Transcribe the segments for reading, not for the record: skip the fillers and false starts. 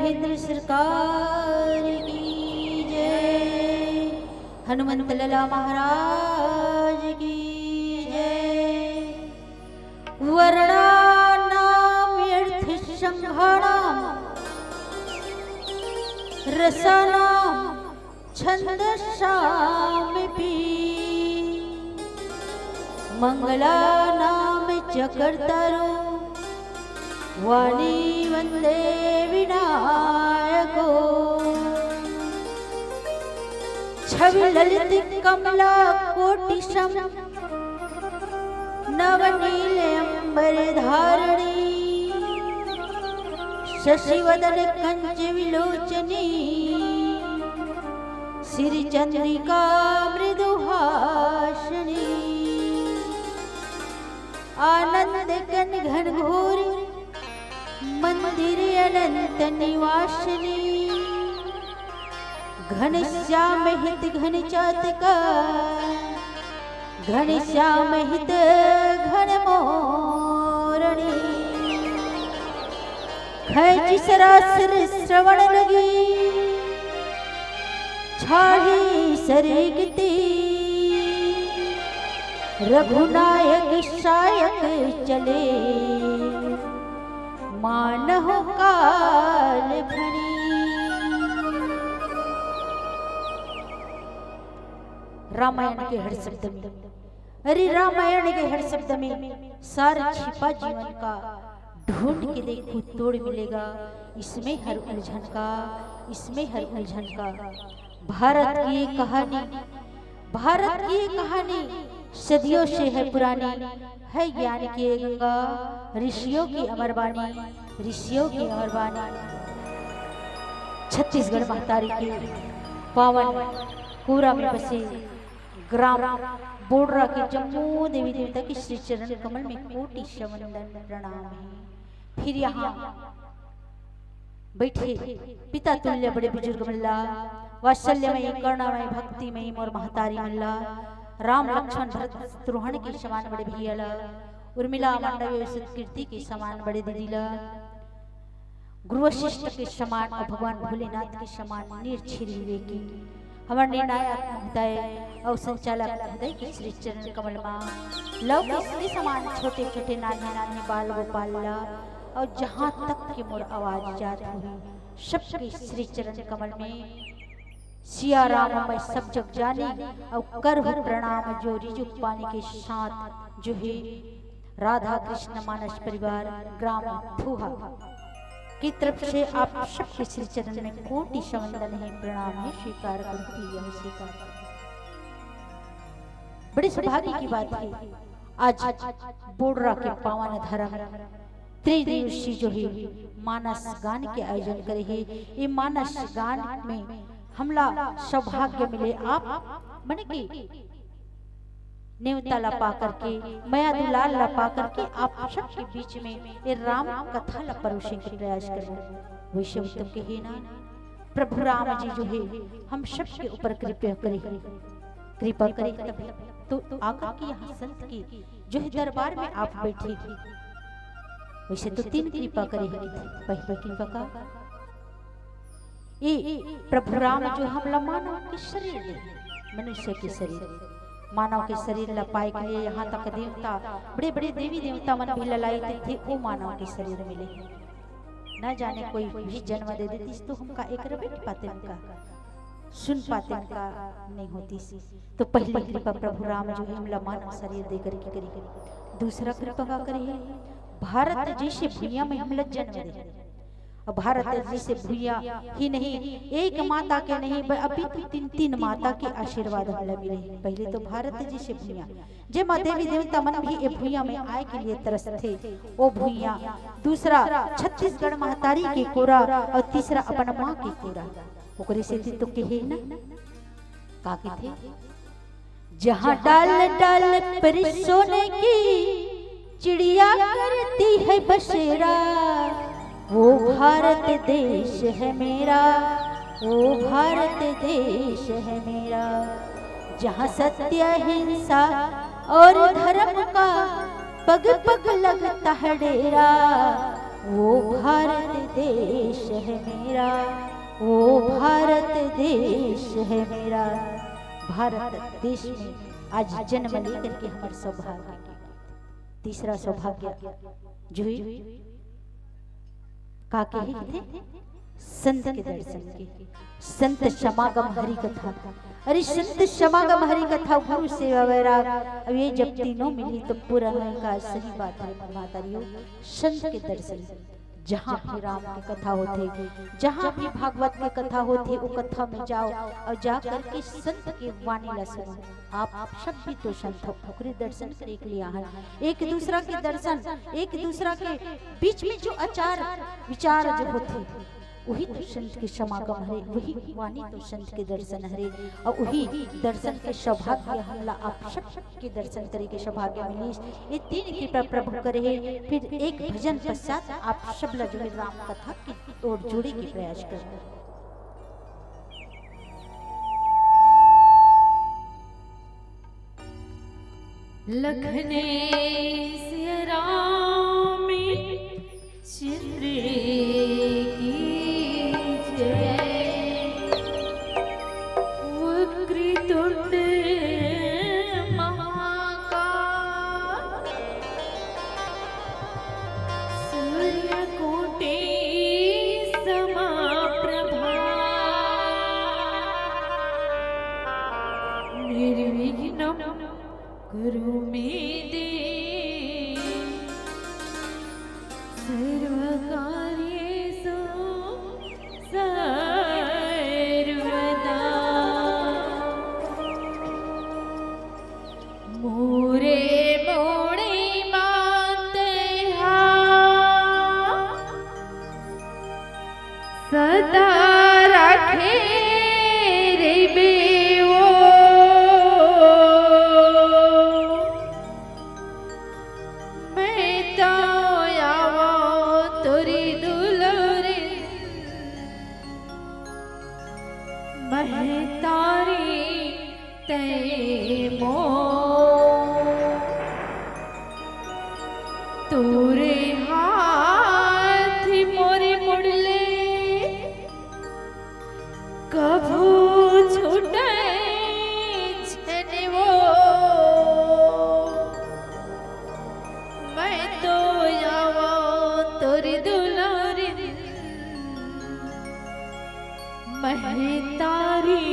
महेंद्र सरकार की जय। हनुमंत लला महाराज की जय। वर्णानाम यर्थ संघानाम रसानाम छंदसामपि मंगलानाम च कर्तारो वाणी वंदे विनायको। छवि ललित कमला कोटि सम नवनील अंबर धारणी। शशिवदन कंच विलोचनी श्री चंद्रिका मृदुहासिनी। आनंद घन घन घोर मंदिर अनंत निवासिनी। घनश्याम हित घन चातका घनश्याम हित घन मोरणी। खैच सरासर श्रवण लगी छाही सरगती। रघुनायक सायक चले मानहो काल भणी। रामायण के हर शब्द में, अरे रामायण के हर शब्द में सार छिपा जीवन का ढूंढ के देखो तोड़ मिलेगा। इसमें हर उलझन का, इसमें हर उलझन का। भारत की ये कहानी, भारत की ये कहानी सदियों से है पुरानी। है ज्ञान की गंगा ऋषियों की अमरवाणी, ऋषियों की अमरवाणी। छत्तीसगढ़ महतारी के पावन पूरा में बसे ग्राम बोडरा के जम्मू देवी देवता की श्री चरण कमल में कोटि शवंदन प्रणाम है। फिर यहाँ बैठे पिता तुल्य बड़े बुजुर्ग मल्ला, वात्सल्यमयी करुणामयी भक्तिमयी मोर महतारी मल्ला। राम लक्ष्मण भरत शत्रुघ्न के समान बड़े भैया, उर्मिला मांडव्य कीर्ति के समान बड़े दीदीला, गुरु वशिष्ठ के समान और भगवान भोलेनाथ के समान निर्छिर विवेकी हमारे निर्णायक महोदय और संचालक महोदय के श्री चरण कमल माँ। लव के श्री समान छोटे छोटे नाने नाने बाल गोपाला और जहाँ तक की मोर आवाज जात हुई सबके श्री चरण कमल में सिया राम मैं सब जग जाने और कर प्रणाम जो रिजुक पाने के साथ जो है राधा कृष्ण मानस परिवार ग्राम फूहा की तरफ से आप सबके श्री चरण में कोटि शवंदन है प्रणाम है स्वीकार करती है स्वीकार। बड़े सौभाग्य की बात है आज बोडरा के पावन धर्म त्रिदिवसीय जो है मानस गान के आयोजन करे है। ये मानस गान में हमला सौभाग्य मिले आप मन की नेवता ला पा करके मया दुलाल ला पा करके आप सबके बीच में ये राम कथा ला परोसने का प्रयास करें। वैसे उत्तम के है ना प्रभु राम जी जो है हम सबके ऊपर कृपा करे, कृपा करे तभी तो आकर के यहाँ संत की जो है दरबार में आप बैठे। वैसे तो तीन कृपा करे, पहली कृपा का ये प्रभु राम जो हमला मानव के शरीर दे, मनुष्य के शरीर मानव के शरीर ला पाए के लिए यहाँ तक देवता बड़े बड़े देवी देवता मन भी ललायते थे वो मानव के शरीर मिले। न जाने कोई भी जन्म दे देती तो हमका एक रबे पाते उनका सुन पाते उनका नहीं होती सी। तो पहली कृपा प्रभु राम जो है हमला मानव शरीर दे करके करी। दूसरा कृपा का करे भारत जैसे भूया में हमला जन्म दे। भारत जैसे भूया ही नहीं एक माता के नहीं अभी तो तीन तीन माता के आशीर्वाद हमला मिले। पहले तो भारत जैसे भूया जे माँ देवी देवता मन भी ये भूया में आए के लिए तरस थे वो भूया। दूसरा छत्तीसगढ़ महतारी के कोरा और तीसरा अपन माँ के कोरा ओकरे से तो कहे ना का के थे जहाँ डाल डाल पर सोने की चिड़िया करती है बसेरा वो भारत देश है मेरा, वो भारत देश है मेरा। जहाँ सत्य हिंसा और धर्म का पग पग लगता है डेरा वो भारत देश है मेरा, वो भारत देश है मेरा। भारत देश में आज जन्म लेकर के हमारे सौभाग्य। तीसरा सौभाग्य जो काके ही थे संत के दर्शन के, संत समागम हरि कथा। अरे संत समागम हरि कथा गुरु सेवा वैराग, अब ये जब तीनों मिली तो पूरा का सही बात है मातारियों। संत के दर्शन, जहाँ भी राम की कथा होती, जहाँ भी भागवत की कथा होती, वो कथा में जाओ और जा करके संत के वाणी ला सुनो। आप सब भी तो संत हो, ओकरे दर्शन करे के लिए आहन। एक दूसरा के दर्शन, एक दूसरा के बीच में जो आचार विचार जो होते, वही तो संत के समागम हरे, वही वाणी तो संत के दर्शन हरे। और वही दर्शन के सौभाग्य हमला आप सब के दर्शन करे के सौभाग्य मिली। ये तीन कृपा प्रभु करे। फिर एक भजन पश्चात आप सब जो है राम कथा की ओर जोड़े के प्रयास करें। लखने सिया राम चंद्र गुरु में दे सर्वकार्येषु सर्वदा। मोरे मोड़े माते सदा रखे रे बेवो। तोरे हाथ मोरे मुड़ले कभू छूटे छने वो। मैं तो आवा तोरी दुलारी मैं तारी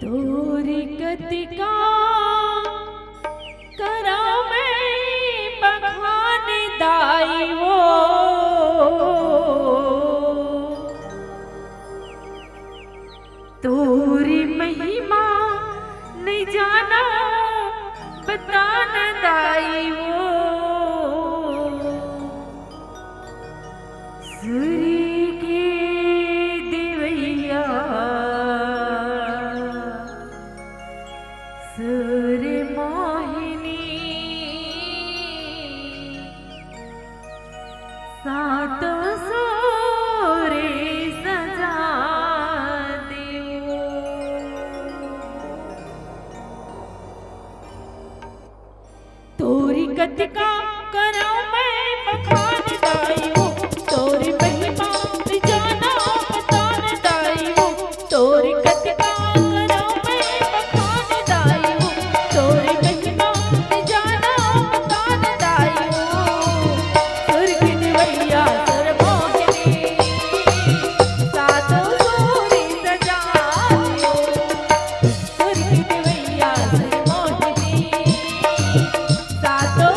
तोरी कतिका करा मैं बखान दाई वो। तोरी महिमा नहीं जाना बतान दाई वो। सूर्य के देवैया सूर्य मोहिनी सातों सूर्य सजा देवो। तोरी कतिका करा मैं बखान दाई हो। तोरी महिमा जाना बतान दाई हो। तोरी कतिका तो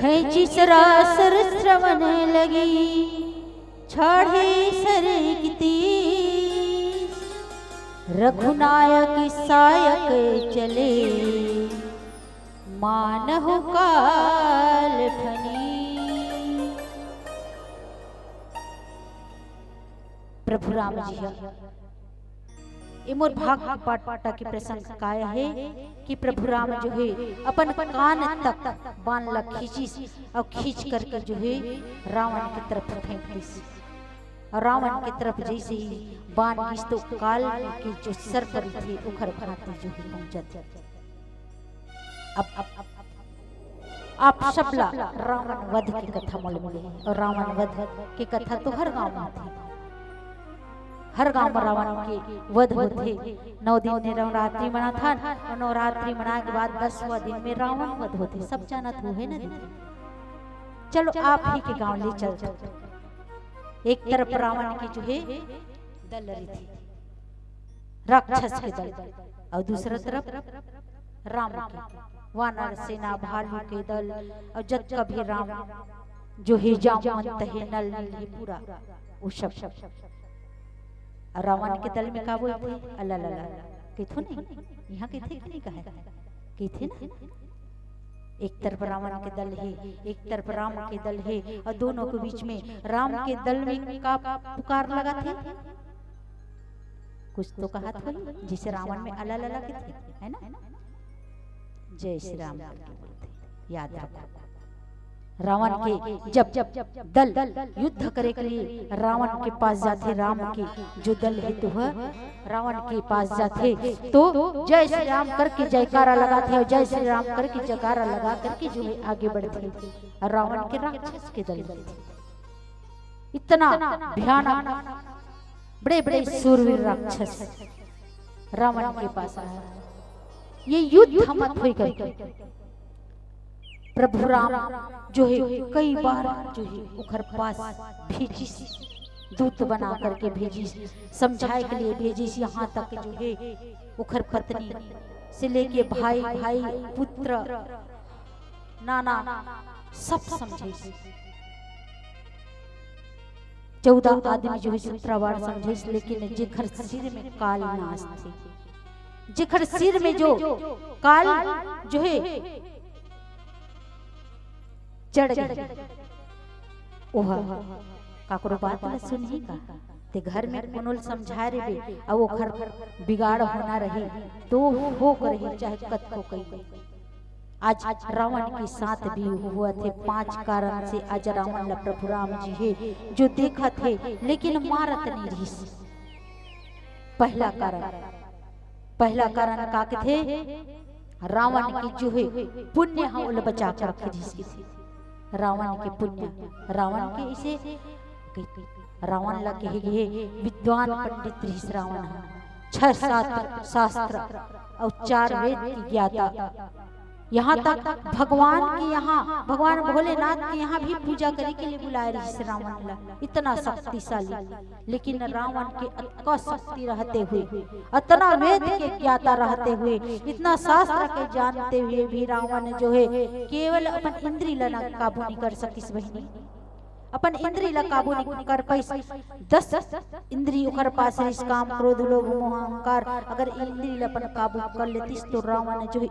खैची सरासर श्रवण लगी छाड़े सरगती रघुनायक सायक चले मानहु काल फनी। प्रभु राम जी ये मोर भाग पाटा के प्रसंग काय है कि प्रभु राम जो है अपन कान तक बाण ला खींची और खींच करके जो है रावण की तरफ फेंक दी। और रावण की तरफ जैसे ही बाण खींच तो काल की जो सर पर थे उखड़ भांति जो है पहुंचते। अब आप सबला रावण वध की कथा मालूम है और रावण वध की कथा तो हर गांव में थी। हर गांव में रावण के वध होते। 9 दिन ने नवरात्रि मना था और नवरात्रि मना के बाद 10वां दिन में रावण वध होते। सब जानत हो है ना दीदी। चलो आप ही के गांव ले चलते। एक तरफ रावण की जो है दल रही थी राक्षस के दल और दूसरा तरफ राम के वानर सेना भालू के दल और जब कभी राम जो है जामवंत है नल है पूरा वो सब रावण के दल में का बोलते अल्लाह अल्लाह किथु नहीं यहाँ के थे कि नहीं कहा कि थे ना। एक तरफ रावण के दल है एक तरफ राम के दल है और दोनों के बीच में राम के दल में का पुकार लगा थे। कुछ तो कहा था जिसे रावण में अल्लाह अल्लाह के थे है ना। जय श्री राम करके बोलते याद रखो। रावण के जब दल युद्ध करे के लिए रावण के पास जाते राम के जो दल है तो रावण के पास जाते तो जय श्री राम करके जयकारा लगाते और जय श्री राम करके जयकारा लगा करके जो है आगे बढ़ते। रावण के राक्षस के दल इतना भयानक बड़े बड़े सूरवीर राक्षस रावण के पास आया। ये युद्ध मत हुई करके प्रभु राम जो है कई बार जो है उखर पास भेजी दूत बना करके भेजी समझाए के लिए भेजी। यहाँ तक जो है उखर पत्नी से लेके भाई भाई पुत्र नाना सब समझे। 14 आदमी जो है सूत्रवार समझे लेकिन जिखर सिर में काल नाश थे जिखर सिर में जो काल जो है चढ़ गए ओह काकरो बात न सुनही का ते घर में कोनोल समझा रे बे और वो घर बिगाड़ होना रही तो हो रही चाहे कत को कई। आज रावण के साथ भी हुआ थे 5 कारण से आज रावण ला प्रभु राम जी है जो देखा थे लेकिन मारत नहीं रही। पहला कारण का के थे रावण की जो है पुण्य हम बचा कर रखे थी। रावण के पुण्य रावण के इसे रावण लगे विद्वान पंडित ऋषि रावण 6-7 शास्त्र और 4 वेद की ज्ञाता। यहाँ तक भगवान के यहाँ भगवान भोलेनाथ के यहाँ भी पूजा करने के लिए बुलाए ऋषि रावण ला इतना शक्तिशाली। लेकिन रावण के अतका शक्ति रहते हुए इतना वेद के ज्ञाता रहते हुए इतना शास्त्र के जानते हुए भी रावण जो है केवल अपन इंद्री ला काबू नहीं कर सकिस। बहिनी अपन इंद्री ला काबू नहीं कर पाइस। 10 इंद्री ओकर पास है काम क्रोध लोभ मोह अहंकार अगर इंद्री ला अपन काबू कर लेतिस तो रावण जो है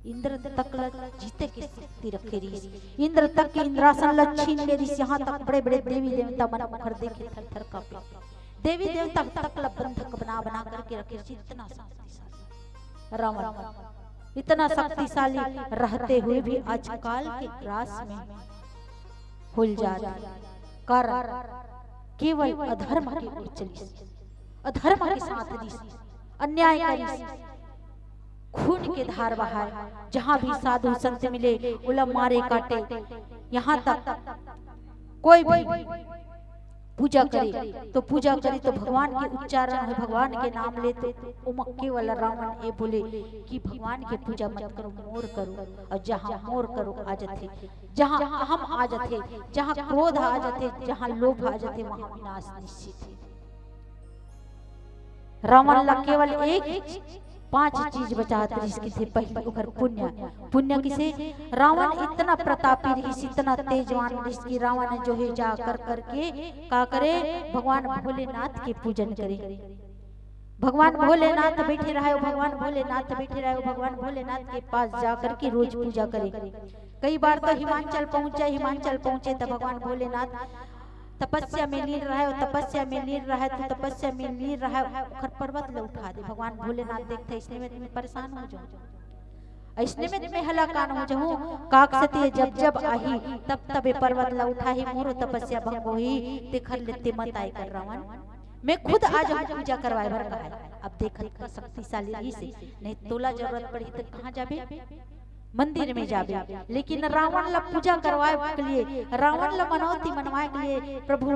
इंद्र तक जीते की शक्ति रखे रही। इंद्र तक के इंद्रासन ला छीन ले रही। यहाँ तक बड़े बड़े देवी देवता मन मुखर देखे थर थर कांपे। देवी देवता तक ला बंधक बना बना करके रखे। इतना शक्तिशाली रावण इतना शक्तिशाली रहते हुए भी आज काल के ग्रास में भूल जाता कारण केवल अधर्म के ओर चली अधर्म के साथ दी अन्याय करी खून के धार बहाए। जहां भी साधु संत मिले उलम मारे काटे। यहाँ तक कोई भी पूजा करे तो भगवान के उच्चारण है भगवान के नाम लेते उमक्के वाला रावण ये बोले कि भगवान के पूजा मत करो मोर करो। और जहाँ मोर करो आ जाते जहाँ हम आ जाते जहाँ क्रोध आ जाते जहाँ लोभ आ जाते वहाँ विनाश निश्चित है। रावण ला केवल एक 5 चीज बचात रही थे। पहली ओकर पुण्य, पुण्य किसे, रावण इतना प्रतापी रही, इतना तेजवान रही कि रावण जो है जा कर करके का करे, भगवान भोलेनाथ के पूजन करे। भगवान भोलेनाथ बैठे रहे, भगवान भोलेनाथ बैठे रहे, भगवान भोलेनाथ के पास जाकर के रोज पूजा करे। कई बार तो हिमाचल पहुंचे तो भगवान भोलेनाथ तपस्या में लीन रहा है, तपस्या में लीन रहा है, तो तपस्या में लीन रहा है, खर पर्वत ले उठा दे। भगवान भोलेनाथ देखते इसने में तुम्हें परेशान हो जाओ, इसने में तुम्हें हलाकान हो जाऊं, काक सती जब जब आही तब तब पर्वत ला उठाही, मोरो तपस्या भंग होई, ते खर लेते मत आए कर रावण, मैं खुद आज पूजा करवाए भर का है। अब देखत का शक्तिशाली रही से, नहीं तोला जरूरत पड़ी तो कहाँ जाबे, मंदिर में जाबे। लेकिन रावण ला पूजा करवाए के लिए, रावण ला मनौती मनवाए के लिए प्रभु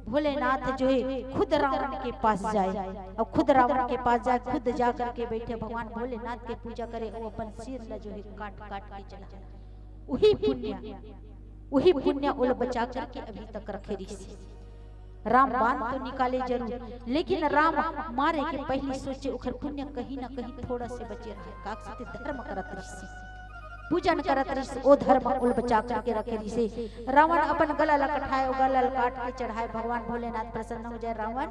भोलेनाथ जो है खुद रावण के पास जाए, और खुद रावण के पास जाए, खुद जा करके बैठे भगवान भोलेनाथ के पूजा करे, वो अपन सिर ला जो है काट काट के चला। वही पुण्य उल बचा करके अभी तक रखे रही। राम बाण तो निकाले जरूर, लेकिन राम मारे के पहले सोचे उखर पुण्य कहीं ना कहीं थोड़ा से बचे रहे। काक से धर्म करत रही, पूजन करत रही, ओ धर्म उल बचा करके रखे रही। रावण अपन गला लकठाए, ओ गला काट के चढ़ाए, भगवान भोलेनाथ प्रसन्न हो जाए। रावण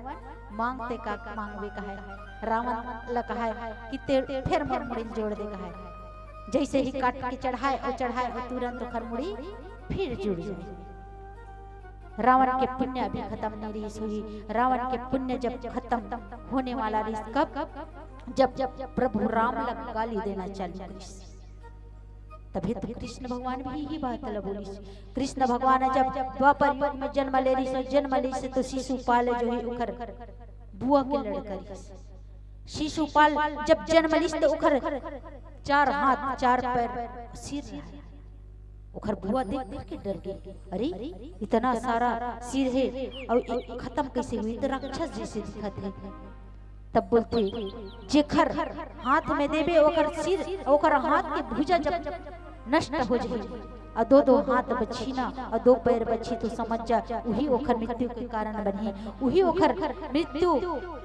मांगते का मांगवे का है, रावण ला कहा है कि फिर मोर मुड़ी जोड़ दे का है। जैसे ही काट के चढ़ाए और तुरंत उखर मुड़ी फिर जुड़ जाए। रावण के पुण्य अभी खत्म नहीं रही हुई। रावण के पुण्य जब खत्म होने वाला रही, कब, जब प्रभु राम लग गाली देना चालू करी, तभी तो कृष्ण भगवान भी यही बात बोली। कृष्ण भगवान जब द्वापर युग में जन्म ले रही से तो शिशुपाल जो है उखर बुआ के लड़का, शिशुपाल जब जन्म ली तो उखर 4 हाथ 4 पैर सिर रहा। उखर बुआ देख देख के डर गई, अरे इतना सारा सिर है और खत्म कैसे हुई, तो राक्षस जैसे दिखत है। तब बोलते जेखर हाथ में देबे ओकर सिर, ओकर हाथ के भुजा जब नष्ट हो जाए, और 2 हाथ बची ना और 2 पैर बची, तो समझ जा वही ओखर मृत्यु के कारण बनी, वही ओखर मृत्यु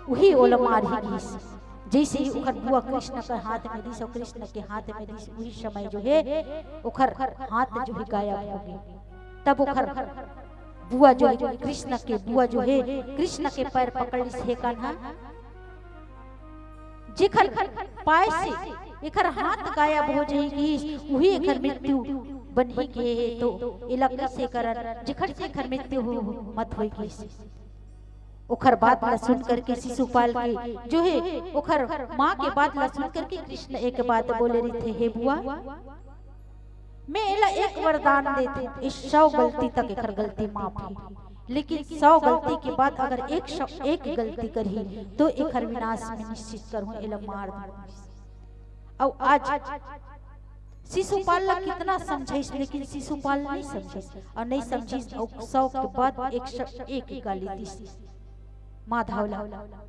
वही ओल मार ही। जैसे ही उखर बुआ कृष्ण के हाथ में दी, कृष्ण के हाथ में दी, वही समय जो है उखर हाथ जो है गायब हो गए। तब उखर बुआ जो है कृष्ण के बुआ जो है कृष्ण के पैर पकड़ से कान्हा, जेखर पाए से एखर हाथ गायब हो जाएगी, वही एखर मृत्यु बनी के, तो इलाका से करन जेखर से एखर मृत्यु मत होगी। उखर बात ला सुन करके शिशुपाल के जो है उखर माँ के बात ला सुन करके कृष्ण एक बात बोले रही थे, हे बुआ मैं एला एक वरदान देते, इस 100 गलती तक एखर गलती माफ है, लेकिन 100 गलती के बाद अगर एक गलती करी तो एखर विनाश में निश्चित करूं, एला मार दूं। और आज शिशुपाल ला कितना समझाइस, लेकिन शिशुपाल नहीं समझिस, और नहीं समझिस, और 100 के बाद एक गाली दी माधव ला।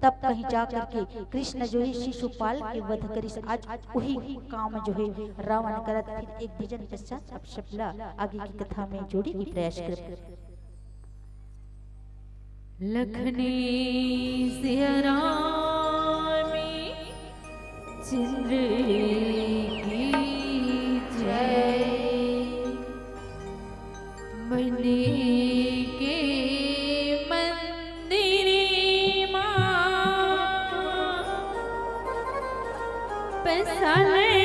तब कहीं जा करके कृष्ण जो है शिशुपाल के वध करिस। आज वही काम जो है रावण करत। फिर एक भजन पश्चात अब शपला आगे की कथा में जोड़ी की प्रयास कर। लखने सियारा में चंद्र की जय, मने के पैसाले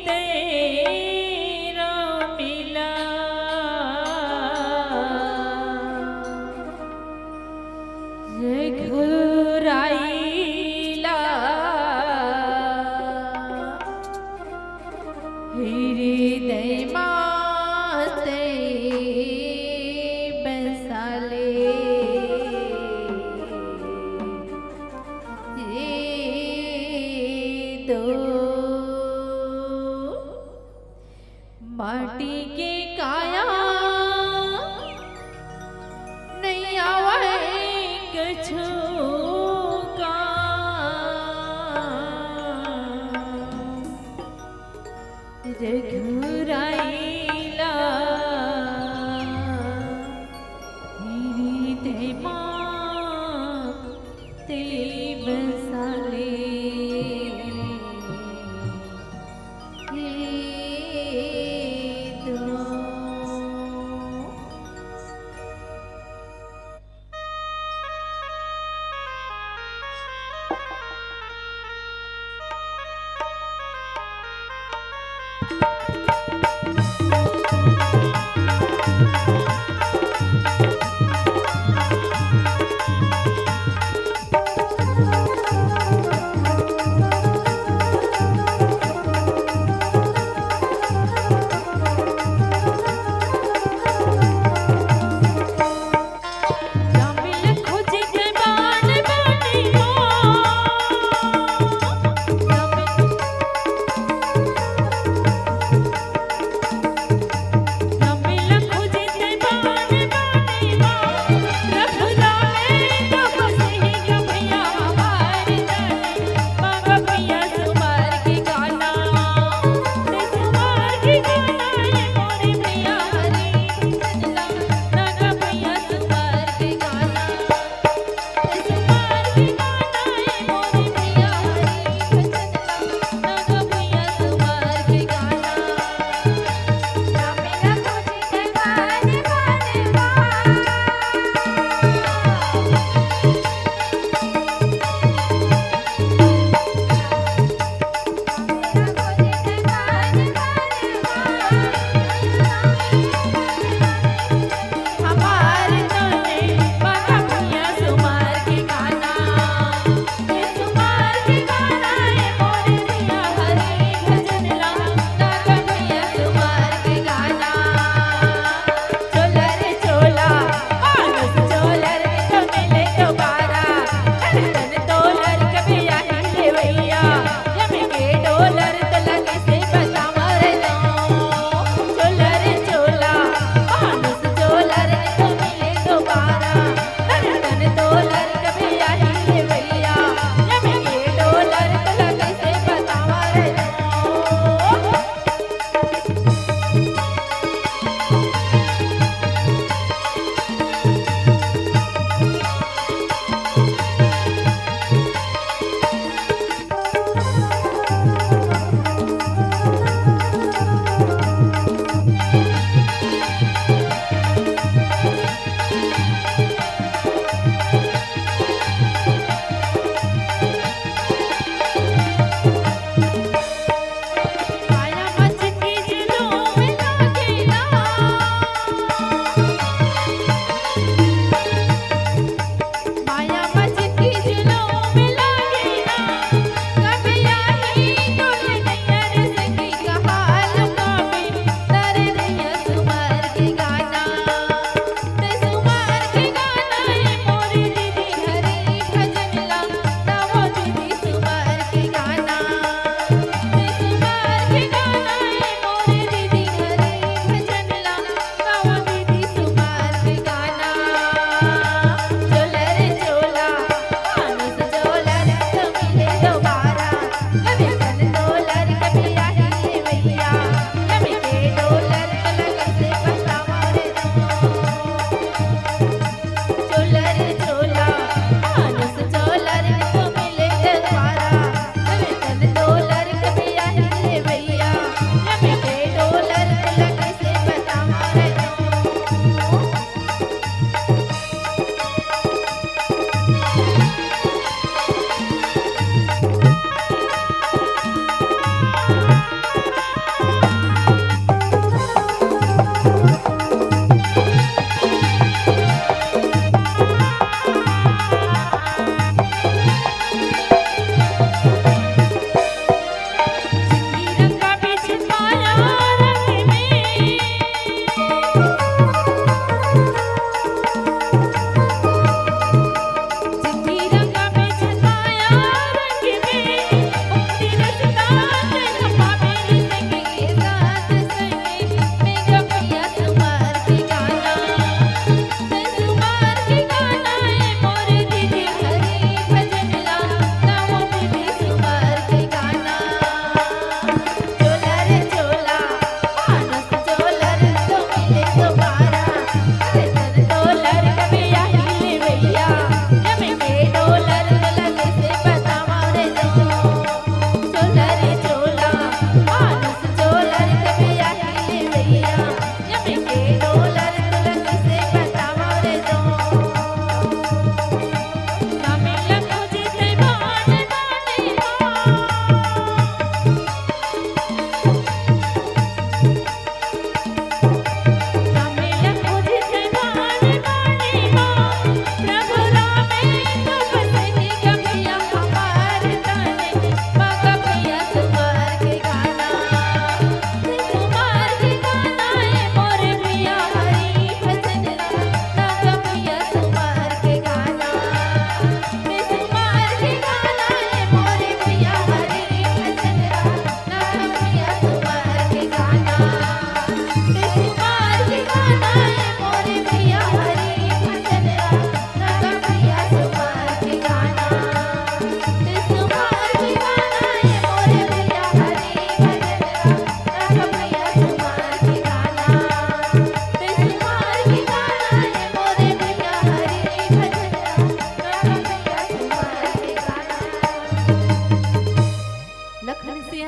तेरा मिला, घुराइला हृदय माते बसाले, माटी के काया नहीं आवे कछु का, घुराइला हृदय माते बसाले।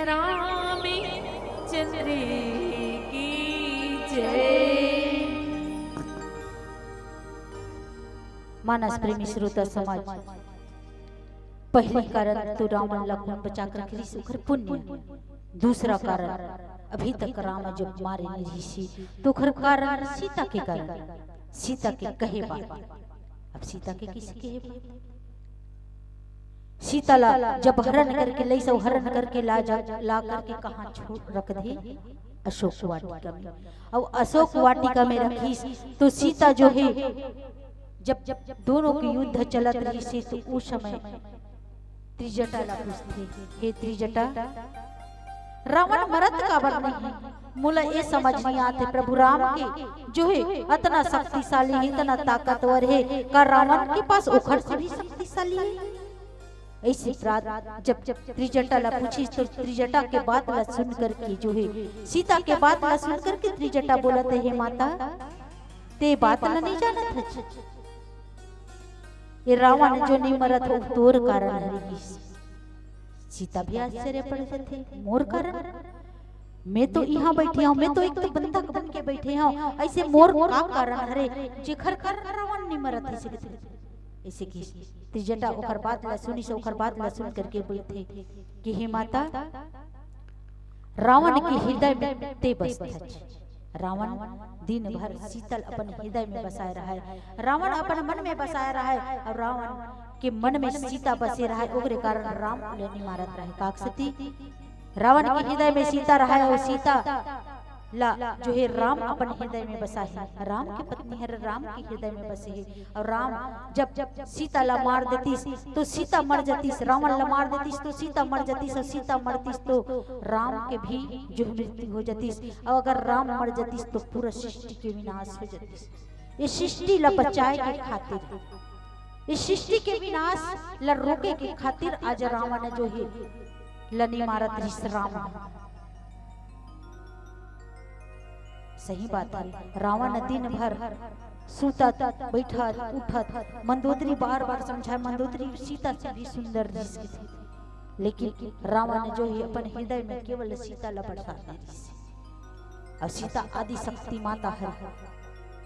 राम चंद्र की जय। मानस प्रेमी श्रोता समाज, पहले कारण तो रावण लखन बचा कर रखी सुखर पुण्य, दूसरा कारण अभी तक राम जब मारे नहीं सी तो खर कारण सीता के कारण, सीता के कहे बात। अब सीता के किसी कहे बात, सीता ला जब हरण करके ले सो हरण करके ला करके कहाँ छोड़ रख दे, अशोक वाटिका में। अब अशोक वाटिका में रखी तो सीता जो है जब दोनों की युद्ध चलत रही से तो उस समय त्रिजटा ला पूछते, हे त्रिजटा रावण मरत का बर नहीं। मुला ये समझ नहीं आते प्रभु राम के जो है इतना शक्तिशाली है, इतना ताकतवर है, का रावण के पास उखड़ से भी शक्तिशाली है। ऐसी बात जब त्रिजटा ला पूछी तो त्रिजटा के बात ला सुन करके जो है सीता के बात ला सुन करके त्रिजटा बोलत है, हे माता ते बात ला नहीं जानत है, ये रावण जो नहीं मरत हो तोर कारण है। सीता भी आश्चर्य पड़ जाते, मोर कारण? मैं तो यहाँ बैठी हूँ, मैं तो एक तो बंधक बन के बैठे हूँ, ऐसे मोर का कारण हरे जेखर कारण रावण नहीं मरत है। ऐसे की त्रिजटा ओखर बात ला सुनी से ओखर बात ला सुन करके बोलते कि हे माता रावण के हृदय में ते बसत, रावण दिन भर शीतल अपन हृदय में बसाए रहा है, रावण अपन मन में बसाए रहा है, और रावण के मन में सीता बसे रहा है, ओकरे कारण राम नहीं मारत रहे। काकसती रावण के हृदय में सीता रहा है और सीता ला जो है राम अपन हृदय में बसा है, राम की पत्नी है राम के हृदय में बसे है। और राम जब सीता ला मार देतीस तो सीता मर जातीस, रावण ला मार देतीस तो सीता मर जातीस, और सीता मरतीस तो राम के भी जो मृत्यु हो जातीस, और अगर राम मर जातीस तो पूरा सृष्टि के विनाश हो जातीस। ये सृष्टि ला बचाए के खातिर, इस सृष्टि के विनाश ला रोके के खातिर आज रावण जो है लनी मारत रिस राम। सही बात है, रावण दिन भर सूतत बैठत उठत, मंदोदरी बार बार समझाए, मंदोदरी सीता से भी सुंदर दिखती थी, लेकिन रावण जो है अपन हृदय में केवल सीता ला बरसात दे दी। और सीता आदि शक्ति माता है,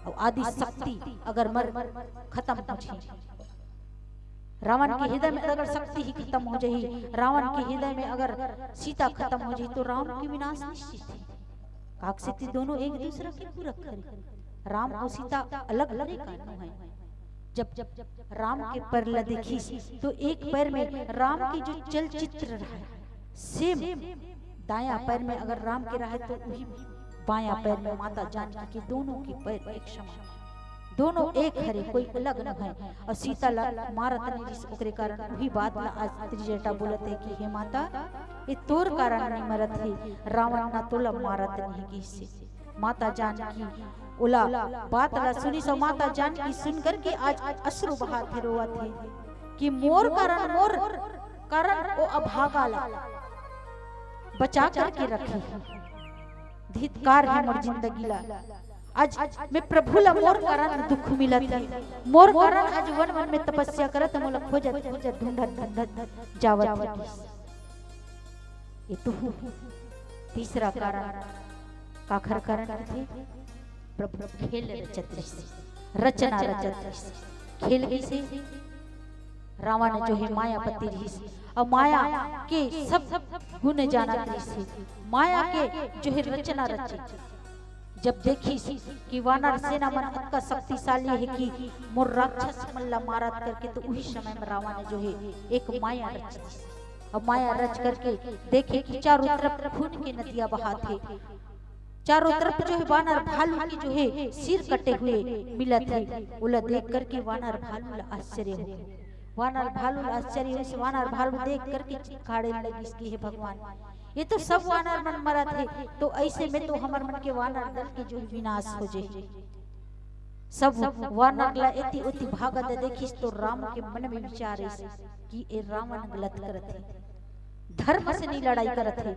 और आदि शक्ति अगर मर खत्म हो जाए, रावण के हृदय में अगर शक्ति ही खत्म हो जाए, रावण के हृदय में अगर सीता खत्म हो जाए तो राम की विनाश निश्चित है। काकसती दोनों एक दूसरे के पूरक है, राम और सीता अलग अलग कानों है। जब राम के पैर ला देखी तो एक पैर में राम की जो चलचित्र रहा है सेम, दाया पैर में अगर राम के रहा है तो वही बाया पैर में माता जानकी के दोनों के पैर एक समान, दोनों एक हरे, कोई अलग न है। और सीता ला मारत नहीं ओकरे कारण वही बात ला आज त्रिजटा बोलत है कि हे माता ये तोर कारण नहीं मरत है, रावण ना तोला मारत नहीं किसी। माता जानकी ओला बात ला सुनी सो माता जानकी सुन करके आज अश्रु बहाते रोवत है कि मोर कारण वो अभागा ला बचा करके रखे, धिक्कार है मोर जिंदगी ला। आज मैं प्रभु ला मोर कारण दुख मिलत है, मोर कारण आज वन वन में तपस्या करत मोला खोजत ढूंढत जावत है। ये तो तीसरा कारण काखर कारण थे प्रभु खेल रचना रचत खेल कैसे रावण जो है मायापति रही और माया के सब गुण जानत रही, माया के जो है रचना रची। जब देखी कि वानर सेना मन अतका शक्तिशाली है कि मोर राक्षस मल्ला मारत करके, तो उसी समय में रावण जो है एक माया रची, और माया रच करके देखे कि चारों तरफ खून की नदियां बहाते, चारों तरफ जो है वानर भालू की जो है सिर कटे हुए मिलत है। उला देख करके वानर भालू आश्चर्य हो गए, वानर भालू आश्चर्य हो, वानर भालू देख करके चिल्लाने लगी इसकी, हे भगवान ये तो सब वानर मन मरा थे, तो ऐसे में तो हमार मन के वानर दल के जो विनाश हो जाए। सब वानर ला एती उती भागत देखिस तो राम के मन में विचार कि ए रावण गलत करत है, धर्म से नहीं लड़ाई करत है,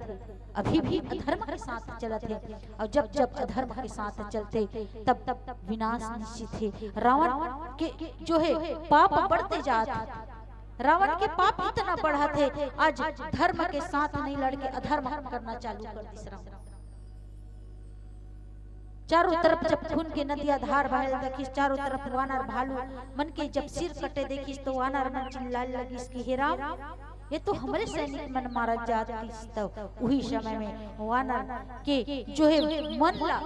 अभी भी अधर्म के साथ चलत है, और जब जब अधर्म के साथ चलते तब तब विनाश निश्चित है। रावण के जो है पाप बढ़ते जाते, रावण के पाप इतना बढ़ा थे, आज धर्म के साथ नहीं लड़के अधर्म करना चालू कर दी रावण। चारों तरफ जब खून के नदियां धार बहल देखिस, चारों तरफ वानर भालू मन के जब सिर कटे देखिस तो वानर मन चिल्लाने लगिस कि हे राम, ये तो हमारे सैनिक मन मारा जातिस। तो वही समय में वानर के जो है मन ला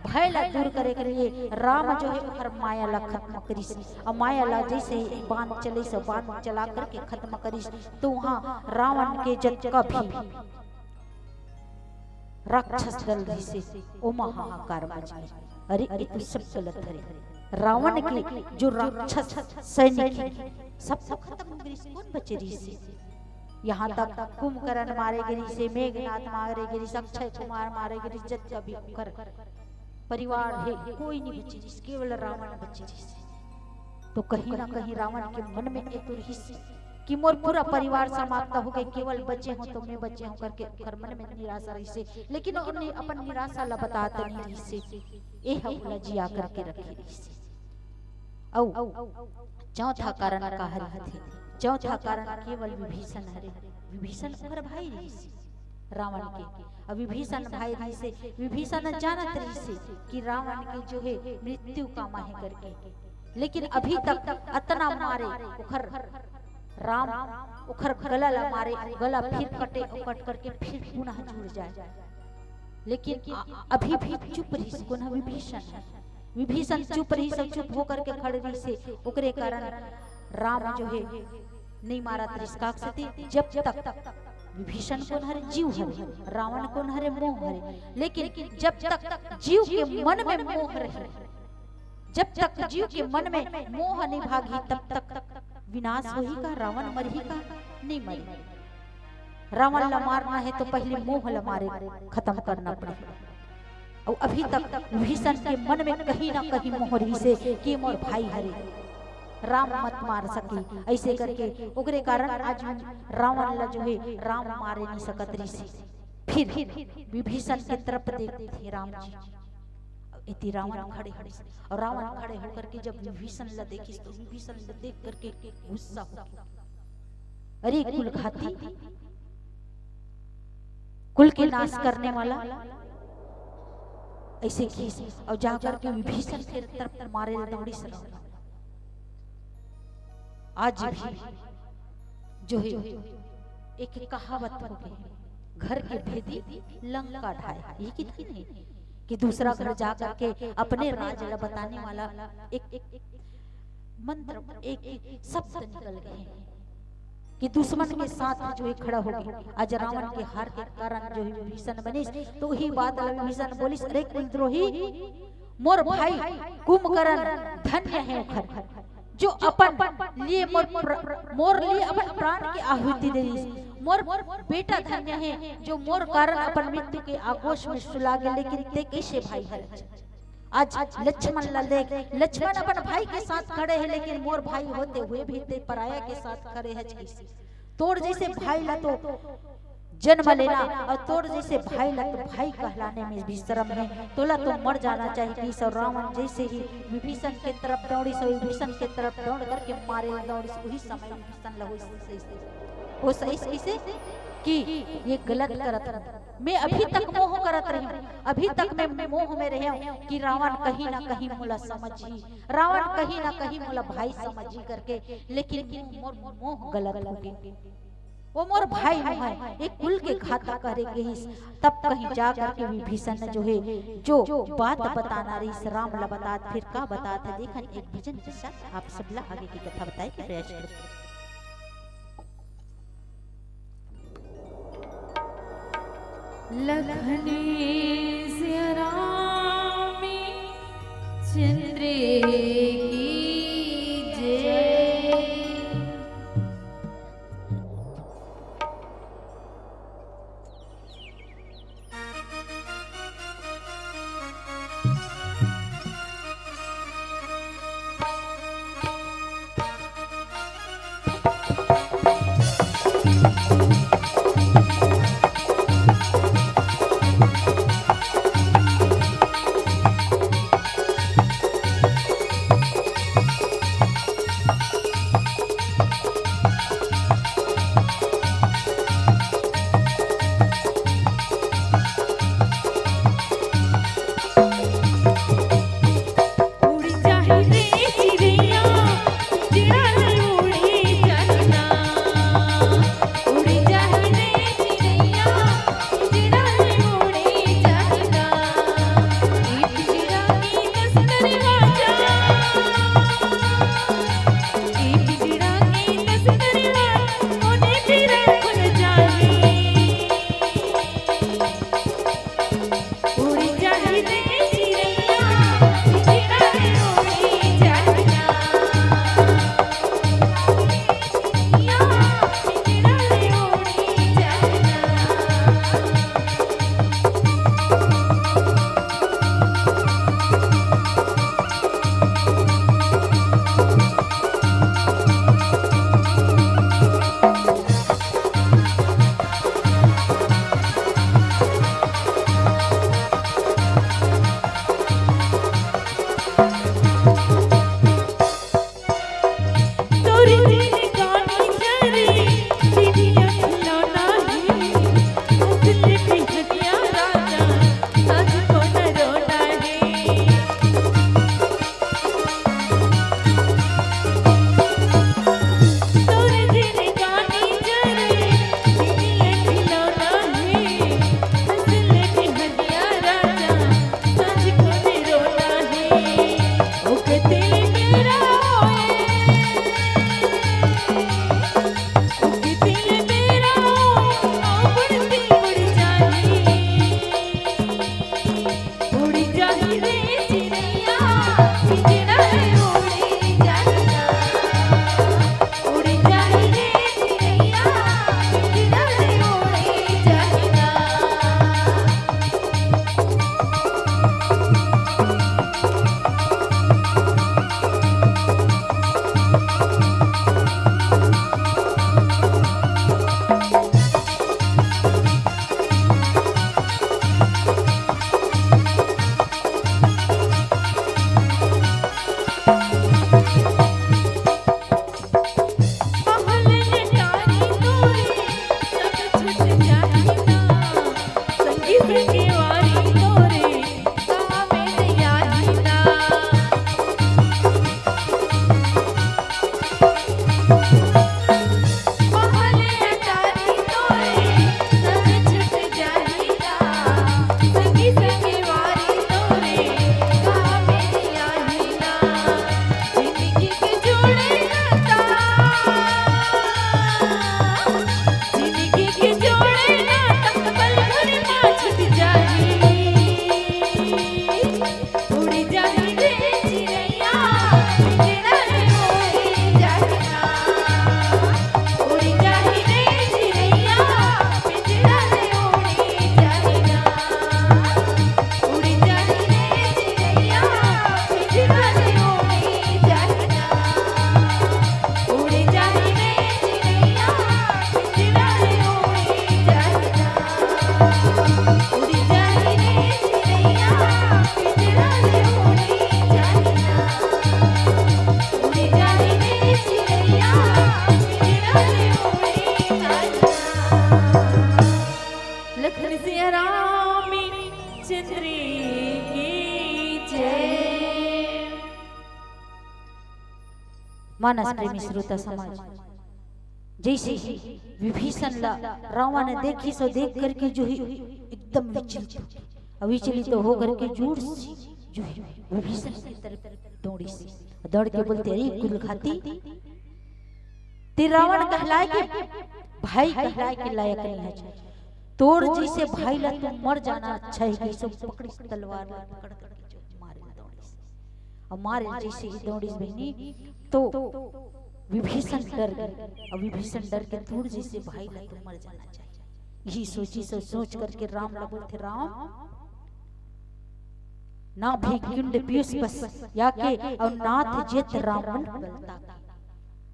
भय ला दूर करे के लिए राम जो है हर माया ला खत्म करिस। और माया ला जैसे बाण चले से बाण चला करके खत्म करिस। तो वहाँ रावण के जटका भी राक्षस दल रही से ओ महाकार मच गई। अरे ये तो सब गलत है। रावण के जो राक्षस सैनिक सब खत्म हो गए, कौन बचे रही से? यहाँ तक कुंभकर्ण मारे गई से, मेघनाथ मारे गई, अक्षय कुमार मारे गई, जट भी कर परिवार है कोई नहीं बचे रही, केवल रावण बचे रही से। तो कहीं ना कहीं रावण के मन में एक रहस्य कि मोर पूरा परिवार समाप्त हो गए, केवल बच्चे हो तो मैं बच्चे हूं करके घर मन में निराशा रही से। लेकिन उन्हें अपन निराशा ला बताते नहीं रही से, ए हम जिया करके रखी रही से। औ चौथा कारण का हरि थे, चौथा कारण केवल विभीषण हरे। विभीषण ओकर भाई रही से रावण के। अब विभीषण भाई रही से, विभीषण जानत रही से कि रावण के जो है मृत्यु का माहे करके, लेकिन अभी तक अतना मारे उखर राम उखर गला ला मारे, गला फिर कटे कट करके फिर पुनः जुड़ जाए। लेकिन अभी भी चुप रही से कोना विभीषण। विभीषण चुप रही, सब चुप होकर के खड़े रही से। ओकरे कारण राम जो है नहीं मारा त्रिस्काक से। जब तक विभीषण को हरे जीव हरे, रावण को हरे मोह हरे। लेकिन जब तक जीव के मन में मोह रहे, जब तक जीव के मन में मोह नहीं भागी, तब तक विनाश होही का, रावण मरही का नहीं मरे। रावण ला मारना है तो पहले मोह ला मारे खत्म करना पड़ेगा। और अभी तक विभीषण के मन में कहीं ना कहीं मोह रही से कि मोर भाई हरे, राम मत मार सकी ऐसे करके। ओकरे कारण आज रावण ला जो है राम मारे नहीं सकत रही से। फिर विभीषण की तरफ देखते थे राम जी, इति रावण खड़े खड़े और रावण खड़े होकर के जब विभीषण ला देखिस तो विभीषण ला देख करके गुस्सा हो गया। अरे कुल घाती, कुल के नाश करने वाला ऐसे खीस और जाकर के विभीषण के तरफ मारे दौड़ी से। आज भी जो है एक कहावत हो गई, घर के भेदी लंका ढाए। ये कितनी नहीं कि दूसरा घर जाकर के अपने राज ला बताने वाला एक मंत्र, एक शब्द निकल गए कि दुश्मन के साथ जो है खड़ा हो गया। आज रावण के हार के कारण जो है विभीषण बनिस, तो ही बात विभीषण बोलिस, अरे कुलद्रोही, मोर भाई कुंभकर्ण धन्य है ओखर जो अपन लिए मोर लिए अपन प्राण की आहुति दे दी। मोर बेटा धन्य है जो मोर कारण अपन मृत्यु के आगोश में सुला गए। लेकिन ते कैसे भाई है? आज लक्ष्मण ला देख, लक्ष्मण अपन भाई के साथ खड़े हैं, लेकिन मोर भाई होते हुए भी ते पराया के साथ खड़े हैं। कैसे तोड़ जैसे भाई ला तो जन्म लेना और तोड़ जैसे भाई ला तो भाई कहलाने में भी शर्म है। तोला तो मर जाना चाहिए। कि सौ रावण जैसे ही विभीषण के तरफ दौड़ी, सो विभीषण के तरफ दौड़ करके मारे दौड़ी। वही समय विभीषण लगो ऐसे कि ये गलत करत, मैं अभी तक मोह करत रही हूँ, अभी तक मैं मोह में रही हूँ कि रावण कहीं ना कहीं मोला समझी, रावण कहीं ना कहीं मोला भाई समझी करके। लेकिन मोह गलत हो गई। वो मोर भाई है, एक कुल के घाता करे गई। तब कहीं जा करके विभीषण जो है जो बात बताना रही राम ला बता, फिर का बताते देखन एक भजन के साथ आप सब ला आगे की कथा बताए के प्रयास करें। लखने से रामी चंद्र की जय। बोल सिया रामी चंद्र की जय। मानस प्रेमी श्रोता समाज, जैसे ही विभीषण ला रावण ने देखी सो देख करके जो ही एकदम विचलित हो करके जोर से जो है विभीषण की तरफ दौड़ी से दौड़ के बोलते अरे कुल खाती ते रावण कहलाए के भाई कहलाए के लायक नहीं है, तोड़ जैसे भाई ला तुम मर जाना अच्छा है। सो पकड़ी तलवार ला पकड़ करके जो मारे दौड़ी से और मारे जैसे ही दौड़ी बहनी तो विभीषण डर गए और विभीषण डर के दूर जैसे भाई ला तो मर जाना चाहिए। यही सोची सोच करके राम ला बोलते राम ना भी कुंड पीयूष बस या के और नाथ जेत रावण गलता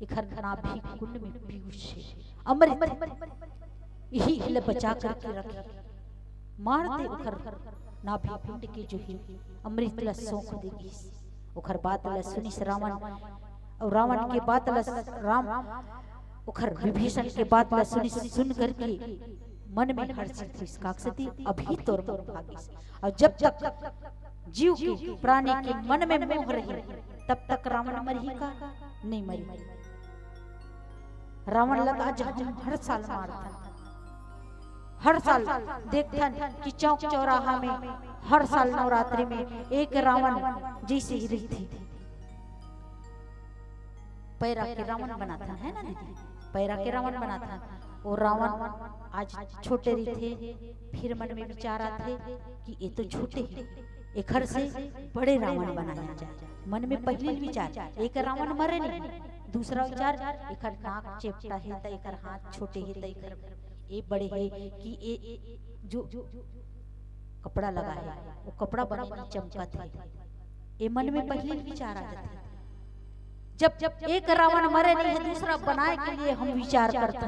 इखर ना भी कुंड में पीयूष अमृत यही हिल बचा करके रखे मार दे उखर ना भी कुंड के जो ही अमृत ला सौंप देगी। उखर बात ला सुनी रावण और रावण के बात राम उखर विभीषण के बात ला सुन करके मन में हर्षित हुई काकसती अभी तोर भागी और जब तक जीव के प्राणी के मन में मोह रही तब तक रावण मरी का नहीं मरी। रावण लगा आज हम हर साल मारता हर साल देखथन कि चौक चौराहा में हर साल नवरात्रि में एक रावण जैसे ही रही थी पैरा के रावण बनाता है ना दीदी, पैरा के रावण बनाता और रावण आज छोटे रही थे। फिर मन में विचार आते कि ये तो छोटे हैं एक हर से बड़े रावण बनाया जाए। मन में पहले विचार एक रावण मरे नहीं, दूसरा विचार एक नाक चेपटा है तो एक हाथ छोटे है तो एक ये बड़े है कि ये जो कपड़ा लगा है वो कपड़ा बने नहीं चमकत है। ये मन में पहले विचार आ जाते जब एक रावण मरे नहीं है दूसरा बनाए के लिए हम विचार करते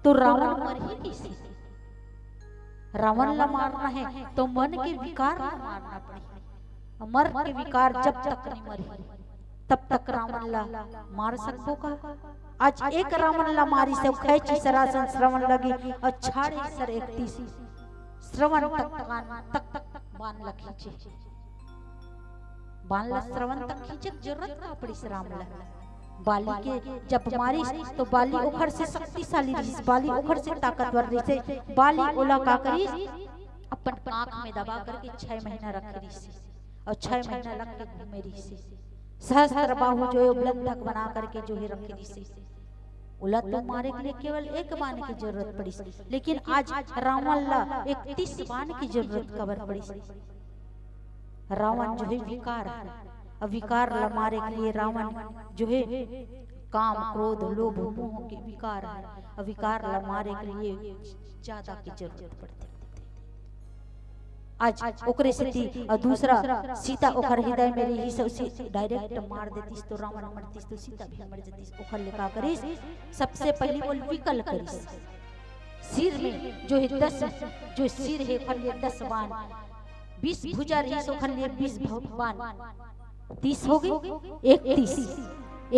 तो रावण मर ही कैसे। रावण ला मारना है तो मन के विकार ला मारना पड़ेगा। मर के विकार जब तक नहीं मरे तब तक रावण ला मार सको का। आज एक रावण ला मारी से खैची सरासन श्रवण लगी और छाड़े सर 31 श्रवण तक बान ला खींचे बान ला श्रवण तक खींचे जरूरत का पड़ी राम ला। बाली के जब मारी तो बाली ओखर से शक्तिशाली रही, बाली ओखर से ताकतवर रही से बाली ओला का करी अपन आंख में दबा करके 6 महीना रख रही से और 6 महीना लग के घूमे रही से सहस्त्र बाहु जो बुलंदक बना करके जो है रख रही से उलट तो मारे के लिए केवल एक बाण की जरूरत पड़ी, लेकिन आज रावण ला 31 बाण की जरूरत कबर पड़ी। रावण जो है विकार है, विकार ला मारे के लिए रावण जो है काम क्रोध लोभ मोह के विकार है, विकार ला मारे के लिए ज्यादा की जरूरत पड़ती। आज ओकरे से और दूसरा सीता ओखर हृदय में रही से डायरेक्ट मार देतीस तो रावण मरतीस तो सीता भी मर जतीस। ओखर लेका करिस सबसे पहले बोल विकल करिस सिर में जो है 10 जो सिर है ओखर लिए 10 बाण 20 भुजा रही सो ओखर लिए 20 बाण 30 हो गई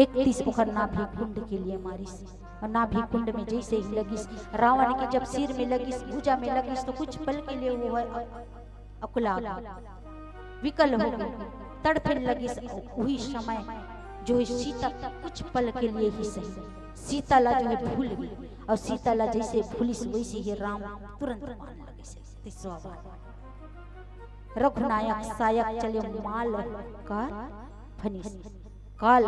31 ओखर नाभि कुंड के लिए मारिस और नाभि कुंड में जैसे ही लगिस रावण के जब सिर में लगिस भुजा में लगिस तो कुछ पल के लिए वो है अकुला विकल हो गई तड़फने लगी। वही समय जो है सीता कुछ पल के लिए ही सही सीता ला जो है भूल गई और सीता ला जैसे भूलिस वैसे ही राम तुरंत मान लगे। रघुनायक सायक चले माल का फनिस काल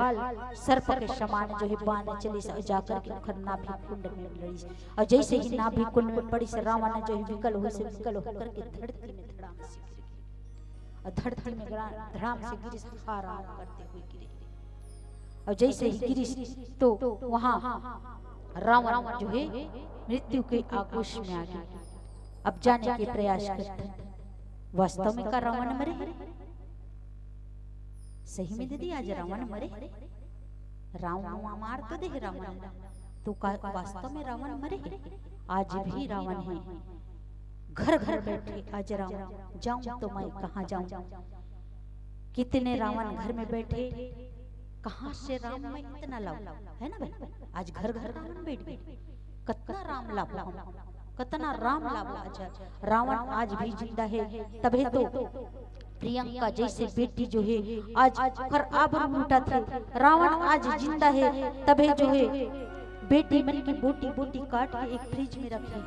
सर्प के समान जो है बाण चली से जाकर के ओखर नाभि कुंड में लड़ी और जैसे ही नाभि कुंड में पड़ी से रावण जो है विकल होकर के धरती में धड़ाम से गिरे और धरती में धड़ाम से गिरी हारा करते हुए गिरे और जैसे ही गिरी तो वहां रावण जो है मृत्यु के आगोश में आ गया। अब जाने के प्रयास करते वास्तव में का रावण मरे सही में दीदी आज रावण मरे रावण मार तो दे रावण तो वास्तव में रावण मरे आज भी रावण है घर घर बैठे आज रावण जाऊं तो मैं कहां जाऊं कितने रावण घर में बैठे कहां से राम मैं इतना लाऊं है ना भाई आज घर घर रावण बैठ गए कितना राम लाऊं कतना राम लाभ आजा। रावण आज भी जिंदा है, तभी तो प्रियंका जैसे बेटी जो है आज हर आबरू लूटा थे। रावण आज जिंदा है, तभी जो है बेटी मन की बोटी बोटी काट के एक फ्रिज में रखी।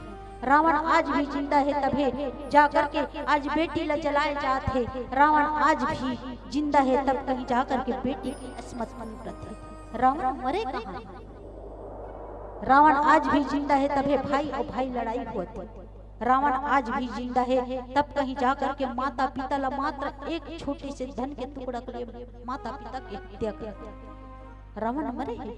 रावण आज भी जिंदा है, तभी जा करके आज बेटी ला जलाए जाते। रावण आज भी जिंदा है, तब कहीं जा करके बेटी की अस्मत लूटते। रावण मरे कहाँ? रावण आज भी जिंदा है, तभी भाई और भाई लड़ाई होती। रावण आज भी जिंदा है, तब कहीं जा करके माता पिता ला मात्र एक छोटे से धन के टुकड़ा के लिए माता पिता की हत्या करते। रावण मरे है?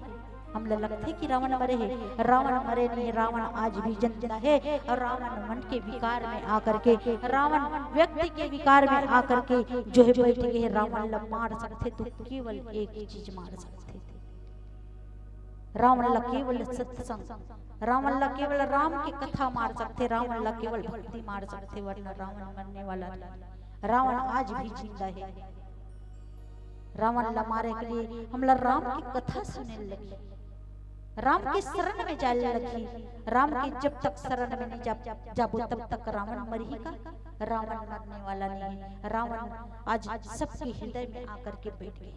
हम लगते कि रावण मरे है, रावण मरे नहीं। रावण आज भी जिंदा है और रावण मन के विकार में आकर के, रावण व्यक्ति के विकार में आकर के जो है बैठ गए। रावण ला मार सकते तो केवल एक ही चीज मार सकते थे, रावण ला केवल सत्संग, रावण ला केवल राम की कथा मार सकते, रावण ला केवल भक्ति मार सकते, वरना रावण मरने वाला नहीं। रावण आज भी जिंदा है। रावण ला मारे के लिए हमला राम की कथा सुनने लगी, राम के शरण में जाने लगी। राम के जब तक शरण में नहीं जाबो तब तक रावण मरी का। रावण मरने वाला नहीं है। रावण आज सबके हृदय में आकर के बैठ गए,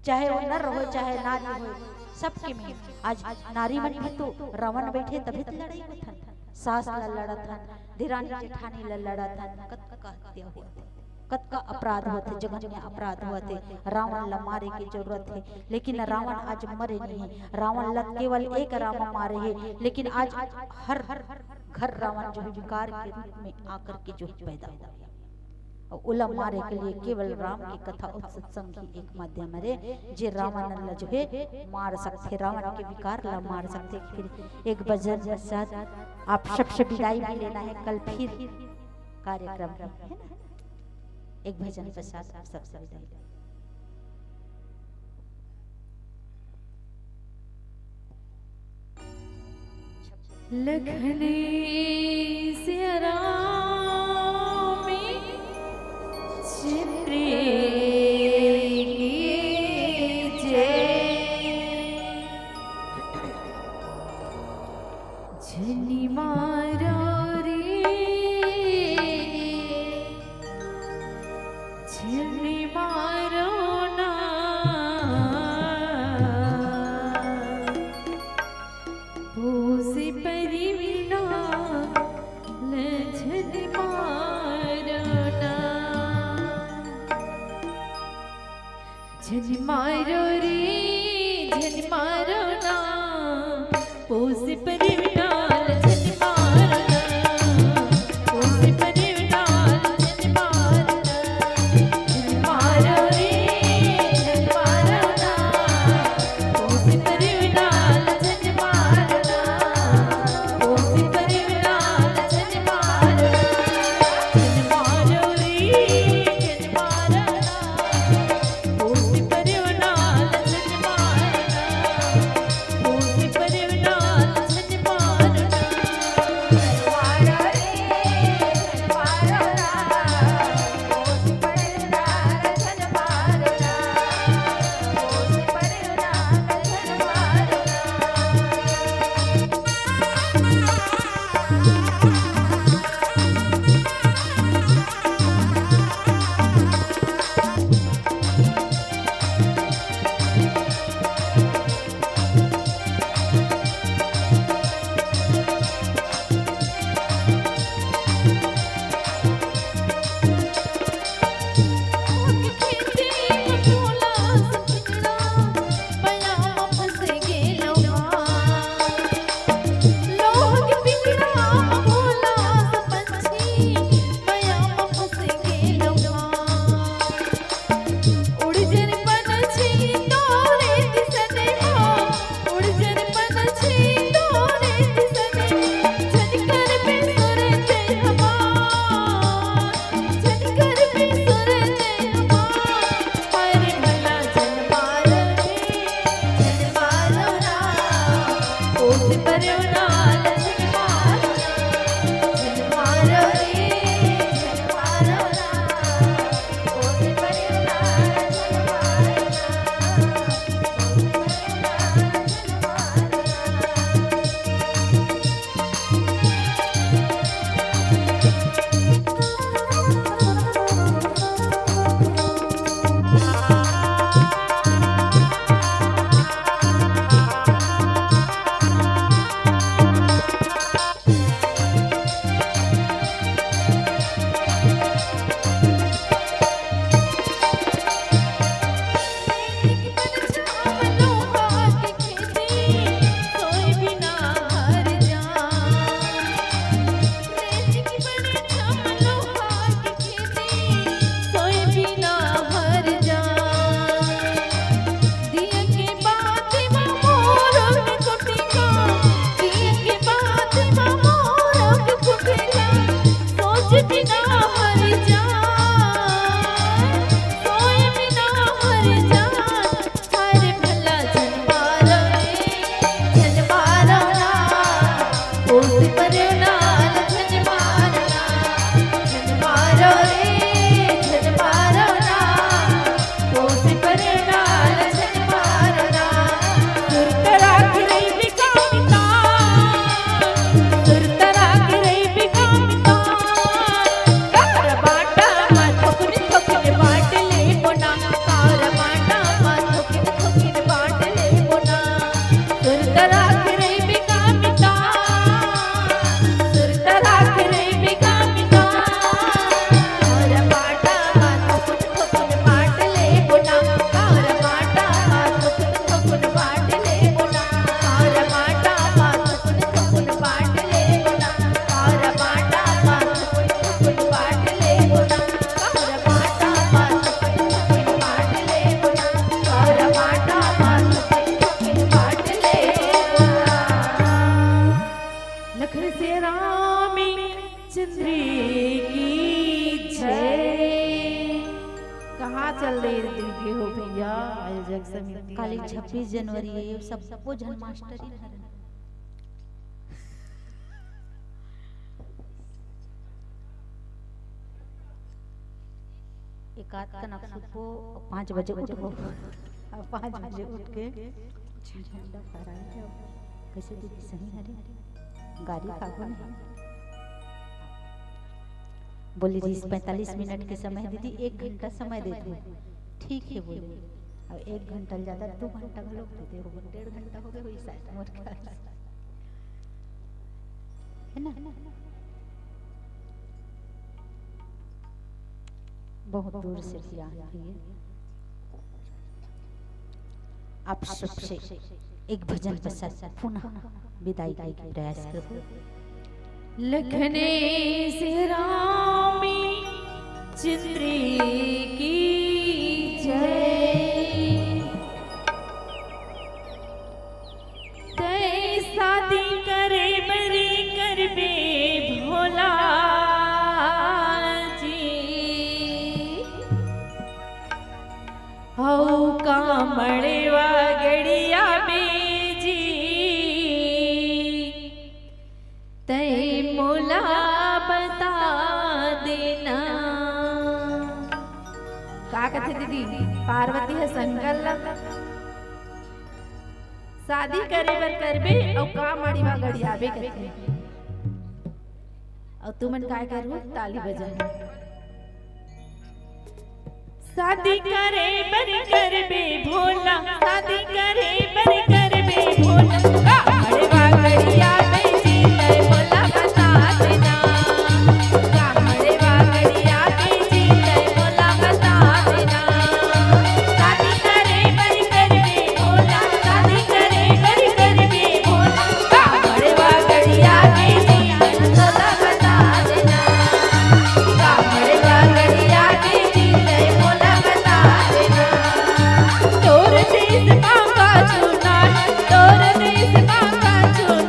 चाहे वो नर हो चाहे नारी हो, सबके में आज नारी मन भी तो रावण बैठे तभी तो लड़ाई होता। सास ला लड़ा था, धीरानी जेठानी ला लड़ा था, कत का हत्या हुआ थे, कत का अपराध हुआ थे, जघन्य अपराध हुआ थे। रावण ला मारे की जरूरत है, लेकिन रावण आज मरे नहीं है। रावण ला केवल एक राम मारे है, लेकिन आज हर घर रावण जो है विकार के रूप में आकर के जो पैदा हुआ। उला मारे के लिए केवल राम की कथा और सत्संग ही एक माध्यम है जे रावण ला जो है मार सकते, रावण के विकार ला मार सकते। फिर एक भजन के साथ आप सबसे विदाई भी लेना है, कल फिर कार्यक्रम है ना। एक भजन के साथ आप सबसे विदाई। लखने से राम चित्रे की जय, झनी मारो रे झनी मारो ना, पूसी परिविना लझनी मारो ना, झनी मारो रे झनी मारो ना, पूसी परिविना लझनी मारो ना, पूसी परिविना लझनी मारो ना, झनी मारो रे झनी मारो ना, पूसी परिविना लझनी मारो ना, पूसी परिविना लझनी मारो ना, झनी मारो रे झनी मारो ना, पूसी परिविना चंद्री की जय। कहाँ चल रहे दिखे हो भैया आयोजक समिति? खाली 26 जनवरी है, ये सब वो जन्माष्टमी है। एक आध का नक्शा को 5 बजे उठो, 5 बजे उठ के झंडा फहराए। कैसे दीदी सही हरे गाड़ी खागो नहीं बोली जी 45 मिनट के समय दीदी 1 घंटा समय देते। ठीक है बोले, अब 1 घंटा ज्यादा 2 घंटा का लोग देते हो, 1.5 घंटा हो गए वही शायद मोर ख्याल है ना। बहुत दूर से भी आ रही है। आप सबसे एक भजन पश्चात पुनः विदाई का प्रयास करो। लखने से रामी चंद्री की जय। तय शादी करे बरी करबे भोला हऊ कामड़े वागड़िया बेजी तय मोला बता देना। का कहते दीदी? पार्वती है संकल्प शादी करे बर करबे और कामड़ी वागड़िया बे कहते और तुमन काय करू? ताली बजाना। शादी करे बर करबे भोला, शादी करे बर करबे भोला, कामड़े वागड़िया बेजी तय मोला बता देना। कामड़े वागड़िया बेजी तय मोला बता देना। शादी करे बर करबे भोला, शादी करे बर करबे भोला, कामड़े वागड़िया बेजी तय मोला बता देना। कामड़े वागड़िया बेजी तय मोला बता देना। तोर देश मांगा चुना, तोर देश मांगा चुना।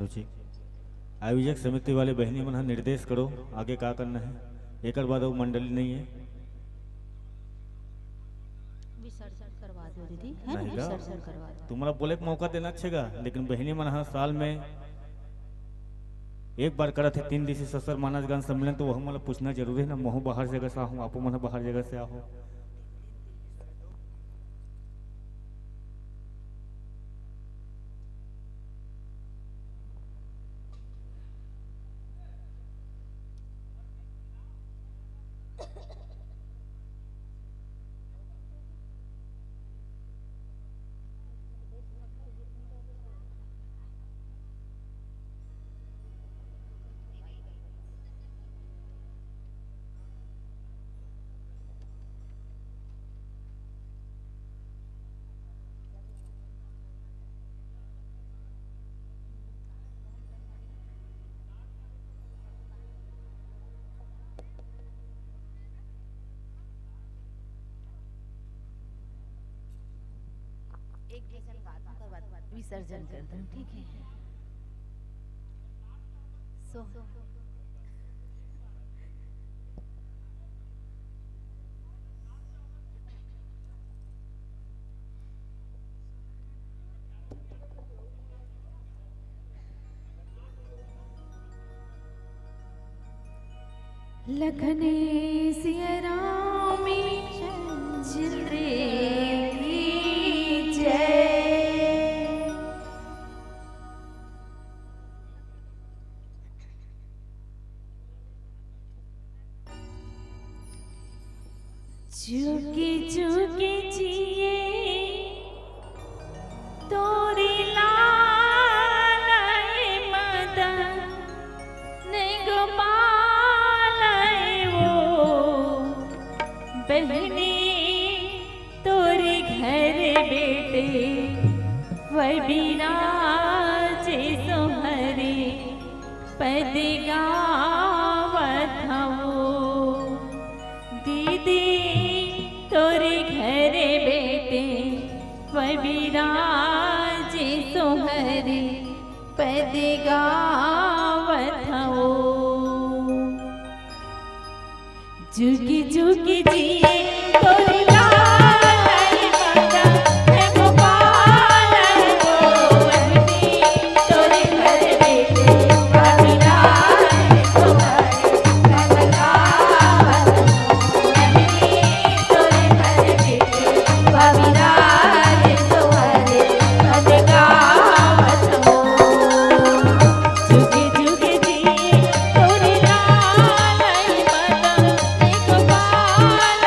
ठीक। आयोजक समिति वाले बहनी मन निर्देश करो आगे का करना है। एक बाद वो मंडली नहीं है विसर्जन करवा दो दीदी, है ना? नहीं गा? विसर्जन करवा दो। तुम्हारा बोले के मौका देना अच्छेगा, लेकिन बहनी मन साल में एक बार करत है 3 दिवसीय ससुर मानस गान सम्मेलन, तो वह मतलब पूछना जरूरी है ना। मोह बाहर जगह से आहूँ, आपो मन बाहर जगह से आहूँ। विसर्जन कर दूं, ठीक है। लखने सिया रामी जिंद्रे की जय। झुकी झुकी जिए तोरी लाल मदन ने गोपाल वो बहनी तोरे घर बेटे वबिराज सोहरे पद गावत हवो। दीदी तोरे घर बेटे वबिराज सोहरे पद गावत हवो। जुगी जुगी जिए तोरी लाल मदन है गोपाल वो बहनी तोरे घर बेटे वबिराज सोहरे पद गावत हवो। बहनी तोरे घर बेटे वबिराज सोहरे पद गावत हवो। जुगे जुगे जिए तोरी लाल मदन ने Gopal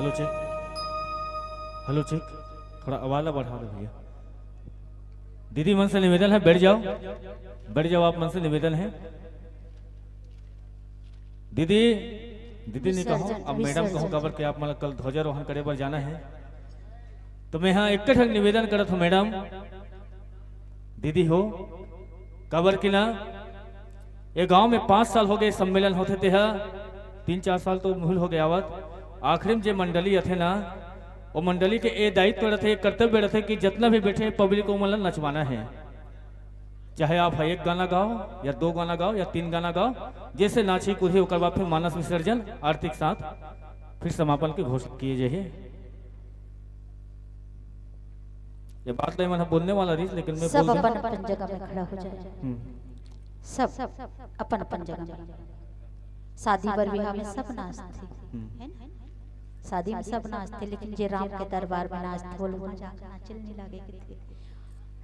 hello check, hello check, थोड़ा आवाज़ बढ़ा दो भैया। दीदी मन से निवेदन है, बैठ जाओ, बैठ जाओ, आप मन से निवेदन है। दीदी दीदी नहीं कहो, अब मैडम कहो, कबर के आप मतलब कल ध्वजारोहण करे पर जाना है, तो मैं यहाँ एक निवेदन करत हूँ मैडम, दीदी हो कबर की ना, ये गांव में 5 साल हो गए सम्मेलन होते थे, 3-4 साल तो मूल हो गया आवत। आखिर में जो मंडली थे ना, वो मंडली के ये दायित्व रहते, कर्तव्य रहते कि जितना भी बैठे पब्लिक को मतलब नचवाना है, चाहे आप 1 गाना गाओ या 2 गाना गाओ या 3 गाना गाओ, जैसे नाची कूदे ओकर बाद फिर मानस विसर्जन आरती के साथ फिर समापन के घोषित किए जाइए। ये बात नहीं मैं बोलने वाला रही, लेकिन मैं सब बोल अपन अपन जगह में खड़ा हो जाए, सब अपन अपन जगह में। शादी बर विवाह में सब नाचते है ना, शादी में सब नाचते, लेकिन जे राम के दरबार में नाचते बोल वहाँ जाकर नाचल नहीं लागे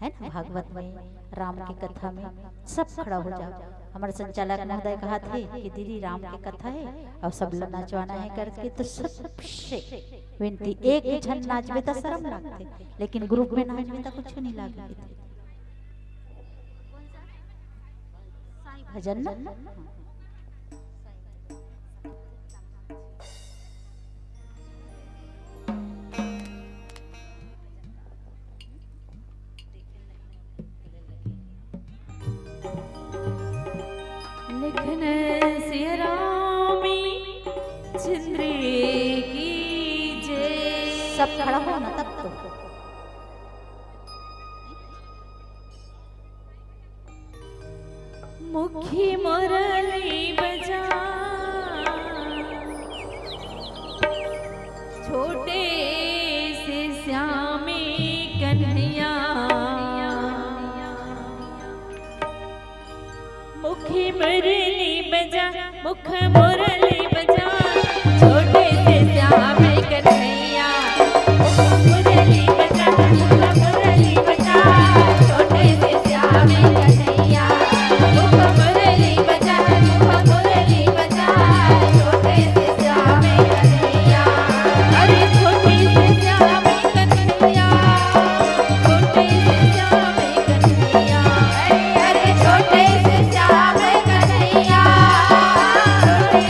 है ना। भागवत में राम की कथा में सब खड़ा हो जाओ। हमारे संचालक महोदय कहा थे कि दीदी राम की कथा है और सब लोग नाचवाना है करके, तो सबसे विनती, एक जन नाचबे तो शर्म लगते, लेकिन ग्रुप में नाचबे तो कुछ नहीं लागे भजन ना। लिखन सिरामी चंद्र की जय। सब खड़ा हो ना तब तो। मुखी मुरली बजा छोटे से श्यामी कन्हैया, मुखी मुरली बजा, मुख मुरली बजा छोटे से श्यामी कन्हैया, मुख मुरली बजा, मुख मुरली बजा छोटे से श्यामी कन्हैया, मुख मुरली बजा, मुख मुरली बजा छोटे से श्यामी कन्हैया। अरे छोटे से श्यामी कन्हैया, छोटे से श्यामी कन्हैया, अरे छोटे से श्यामी कन्हैया, छोटे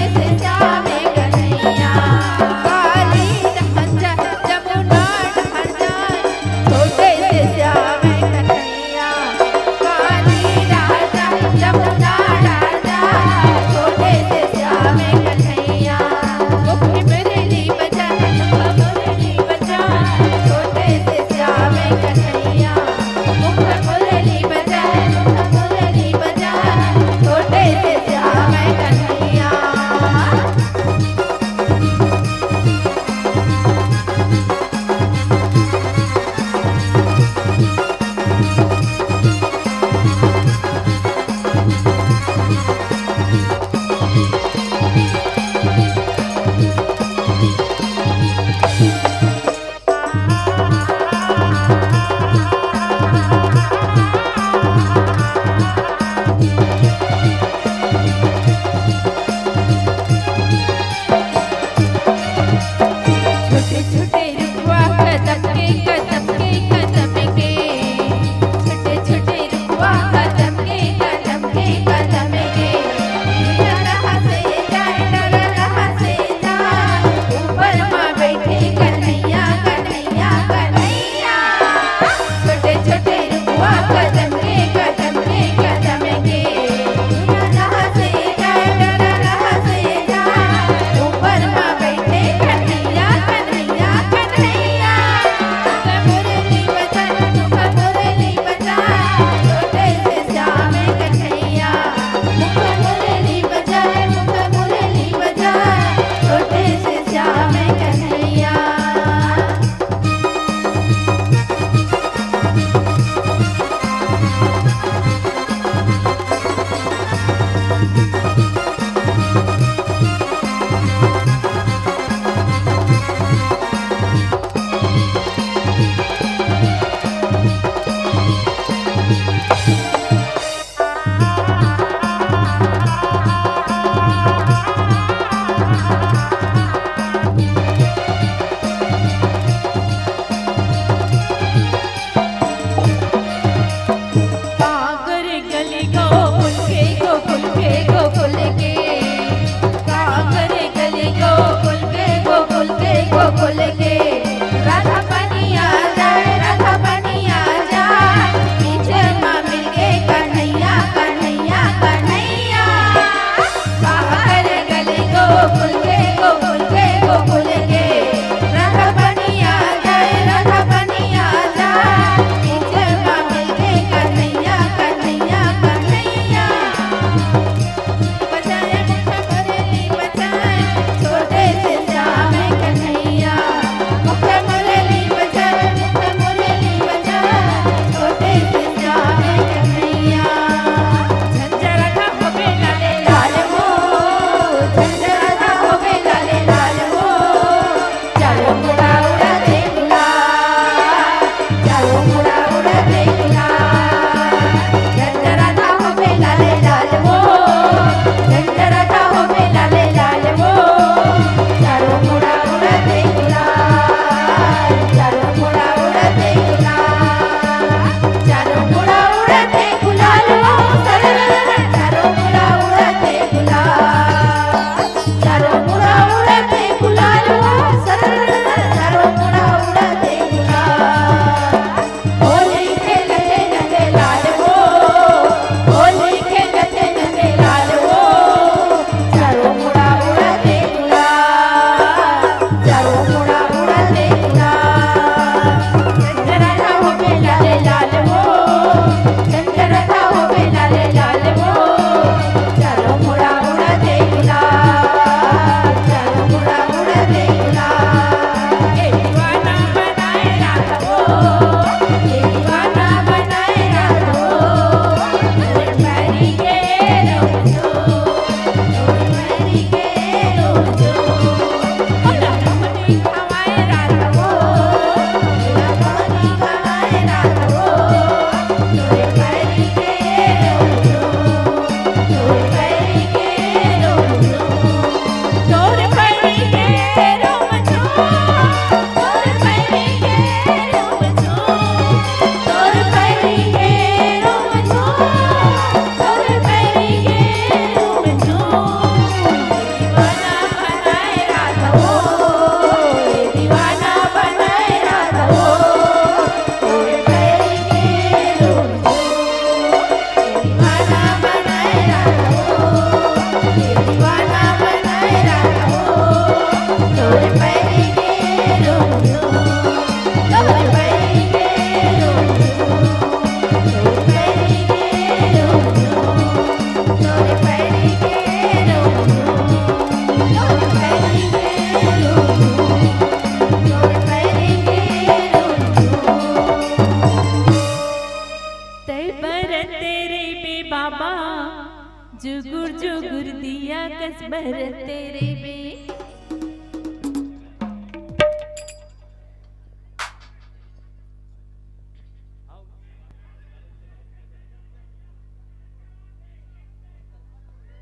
बरस बरस तेरे बे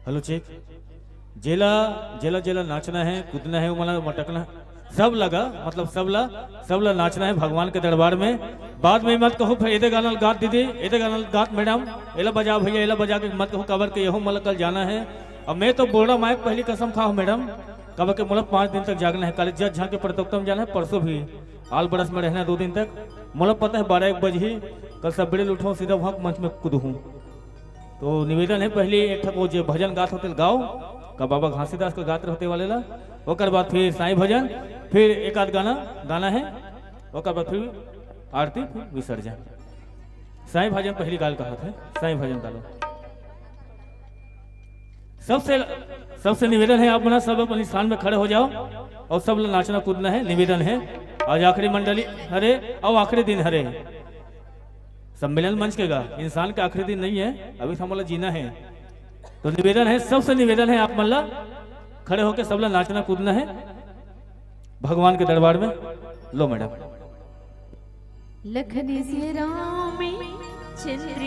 हेलो चेक जेला जेला जेला नाचना है कूदना है मला मटकना सब लगा मतलब सबला नाचना है भगवान के दरबार में। बाद में मत कहो फिर एदे गाना गात दीदी एदे गाना गात मैडम एला बजा भैया एला बजा के मत कहो कबर के यहो मला कल जाना है। अब मैं तो बोल रहा माइक पहली कसम खाओ मैडम कबर के मतलब 5 दिन तक जागना है। कल जज झांके प्रतियोगिता जाना है परसों भी आल बरस में रहना है 2 दिन तक। मतलब पता है 12-1 बजे ही कल सबेरे उठो सीधा वहाँ मंच में कूदूँ। तो निवेदन है पहले एक ठक वो जो भजन गात होते गाओ का बाबा घासीदास को गाते रहते वाले ला ओकर बाद फिर साईं भजन फिर एक आध गाना गाना है ओकर बाद फिर आरती फिर विसर्जन। साईं भजन पहली गाल कहा था साईं भजन गालो। सबसे निवेदन है आप मना सब अपने स्थान में खड़े हो जाओ और सब लोग नाचना कूदना है निवेदन है। आज आखिरी मंडली हरे और आखिरी दिन हरे सम्मेलन मंच के गा इंसान का आखिरी दिन नहीं है अभी तो हमारा जीना है। तो निवेदन है सबसे निवेदन है आप मल्ला खड़े होकर सब लोग नाचना कूदना है भगवान के दरबार में। लो मैडम लखन से राम चंद्र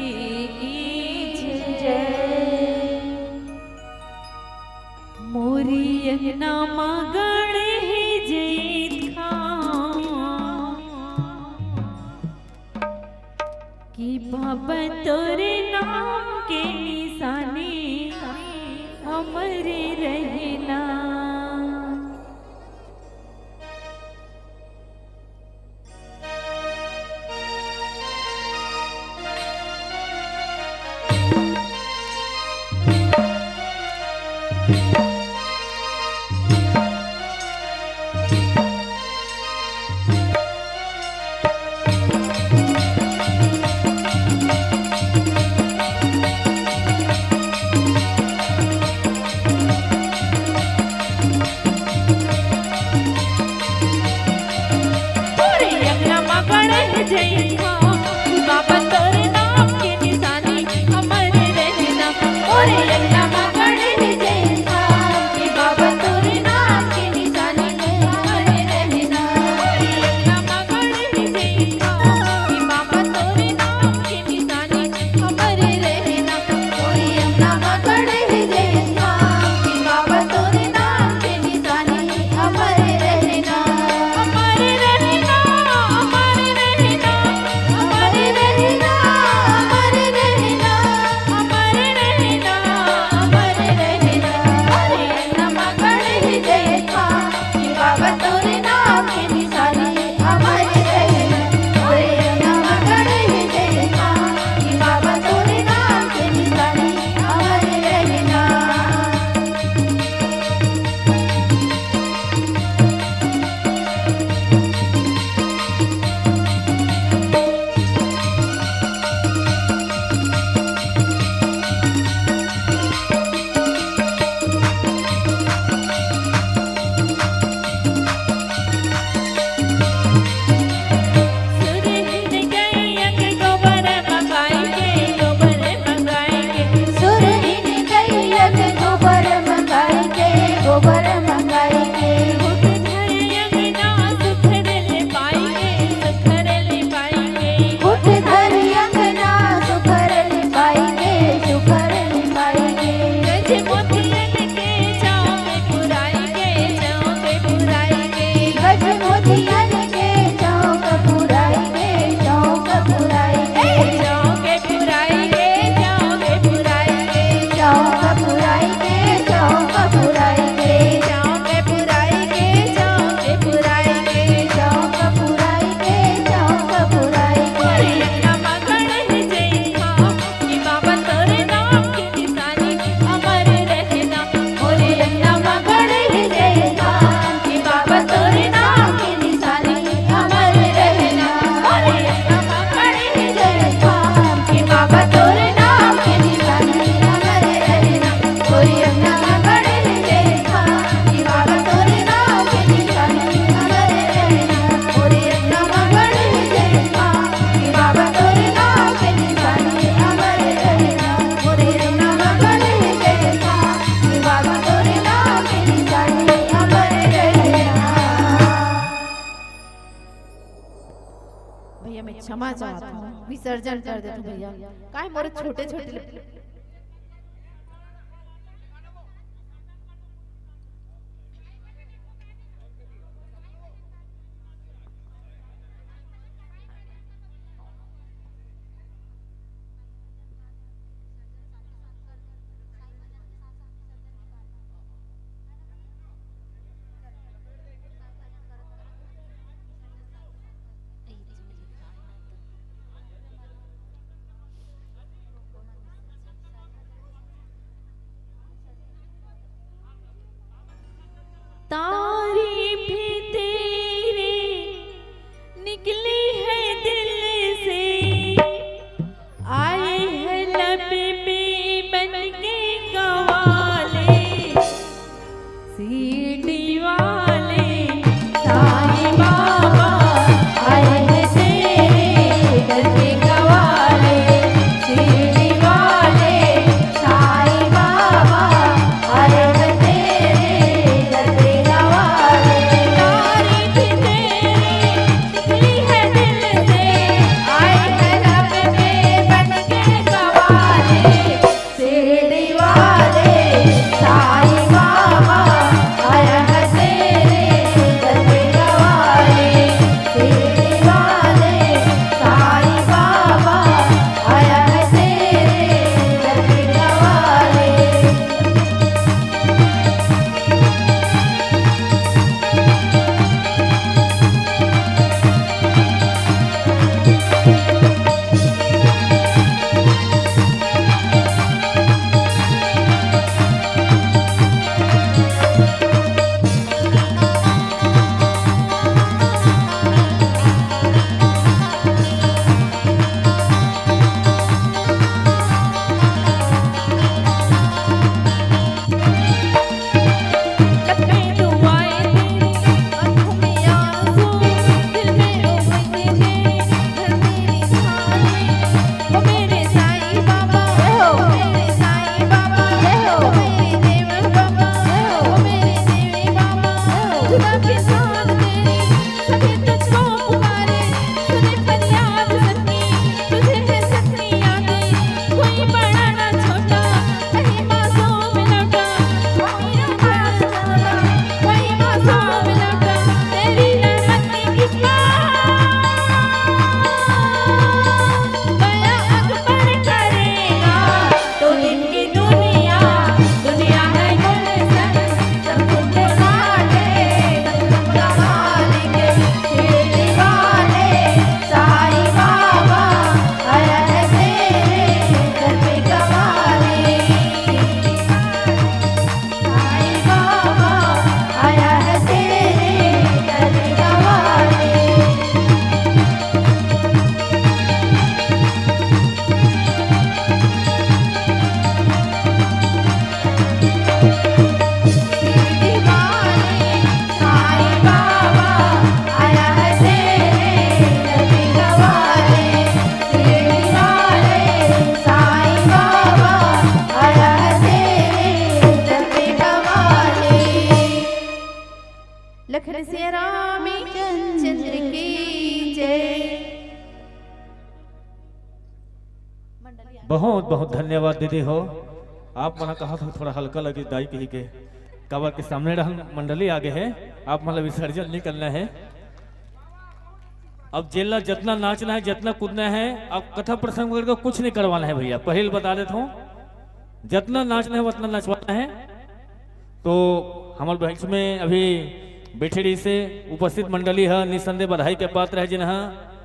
की जय मोरी अंगना मगण जय कि बाबा तोरे नाम के निशानी हमारे रहना। जाओ कपूराई के क्षमा चाहता हूँ, विसर्जन कर दे तू भैया। काय मोरे छोटे छोटे तारीफ तेरी निकली है दिल से, आए हैं लब पे बन के कवाले, सीढ़ी वाले साईं बाबा आए हैं तेरे दर पे कवाले, सीढ़ी वाले साईं बाबा आए हैं तेरे दर पे कवाले। तारीफ तेरी निकली है दिल से, आए हैं लब पे बन के कवाले, सीढ़ी वाले साईं बाबा आया है तेरे दर पे कवाले, सीढ़ी वाले साईं बाबा आया है तेरे दर पे कवाले। लपे दुआएं तेरी आंखों में आंसू, दिल में उमंग तेरी घर मेरी सारी, ओ मेरे साईं बाबा, ओ मेरे साईं बाबा, ओ मेरे देव बाबा, ओ मेरे देवी बाबा, खुदा के साथ तेरी सभी तुझको पुकारे, सुने फरियाद सबकी, तुझे है सबकी यादें, कोई बड़ा ना छोटा, कहीं मासूम लौटा, कोई मासूम लौटा, तेरी रहमत की किस्मत बया अकबर करेगा, तो दिन की दुनिया दुनिया है गुलशन, सब तुमको बांटे, सब तुमका मालिक, सीढ़ी वाले साईं बाबा आया है तेरे दर पे कवाले, साईं बाबा आया है तेरे दर पे कवाले। सीढ़ी वाले साईं बाबा आया है तेरे दर पे कवाले, सीढ़ी वाले साईं बाबा आया है तेरे दर पे कवाले। लखन से रामी चंद्र की जय। बहुत बहुत धन्यवाद दीदी हो। आप मना कहा था थोड़ा हल्का लगे दाई कही के कवर के सामने रहन मंडली आगे है, आप मतलब विसर्जन नहीं करना है। अब जेला जितना नाचना है जितना कूदना है, अब कथा प्रसंग वगैरह को कुछ नहीं करवाना है भैया, पहले बता देता हूँ। जितना नाचना है उतना नचवाना है। तो हमारे बीच में अभी बेठेड़ी से उपस्थित मंडली है, निसंदेह बधाई के पात्र है जिन्हें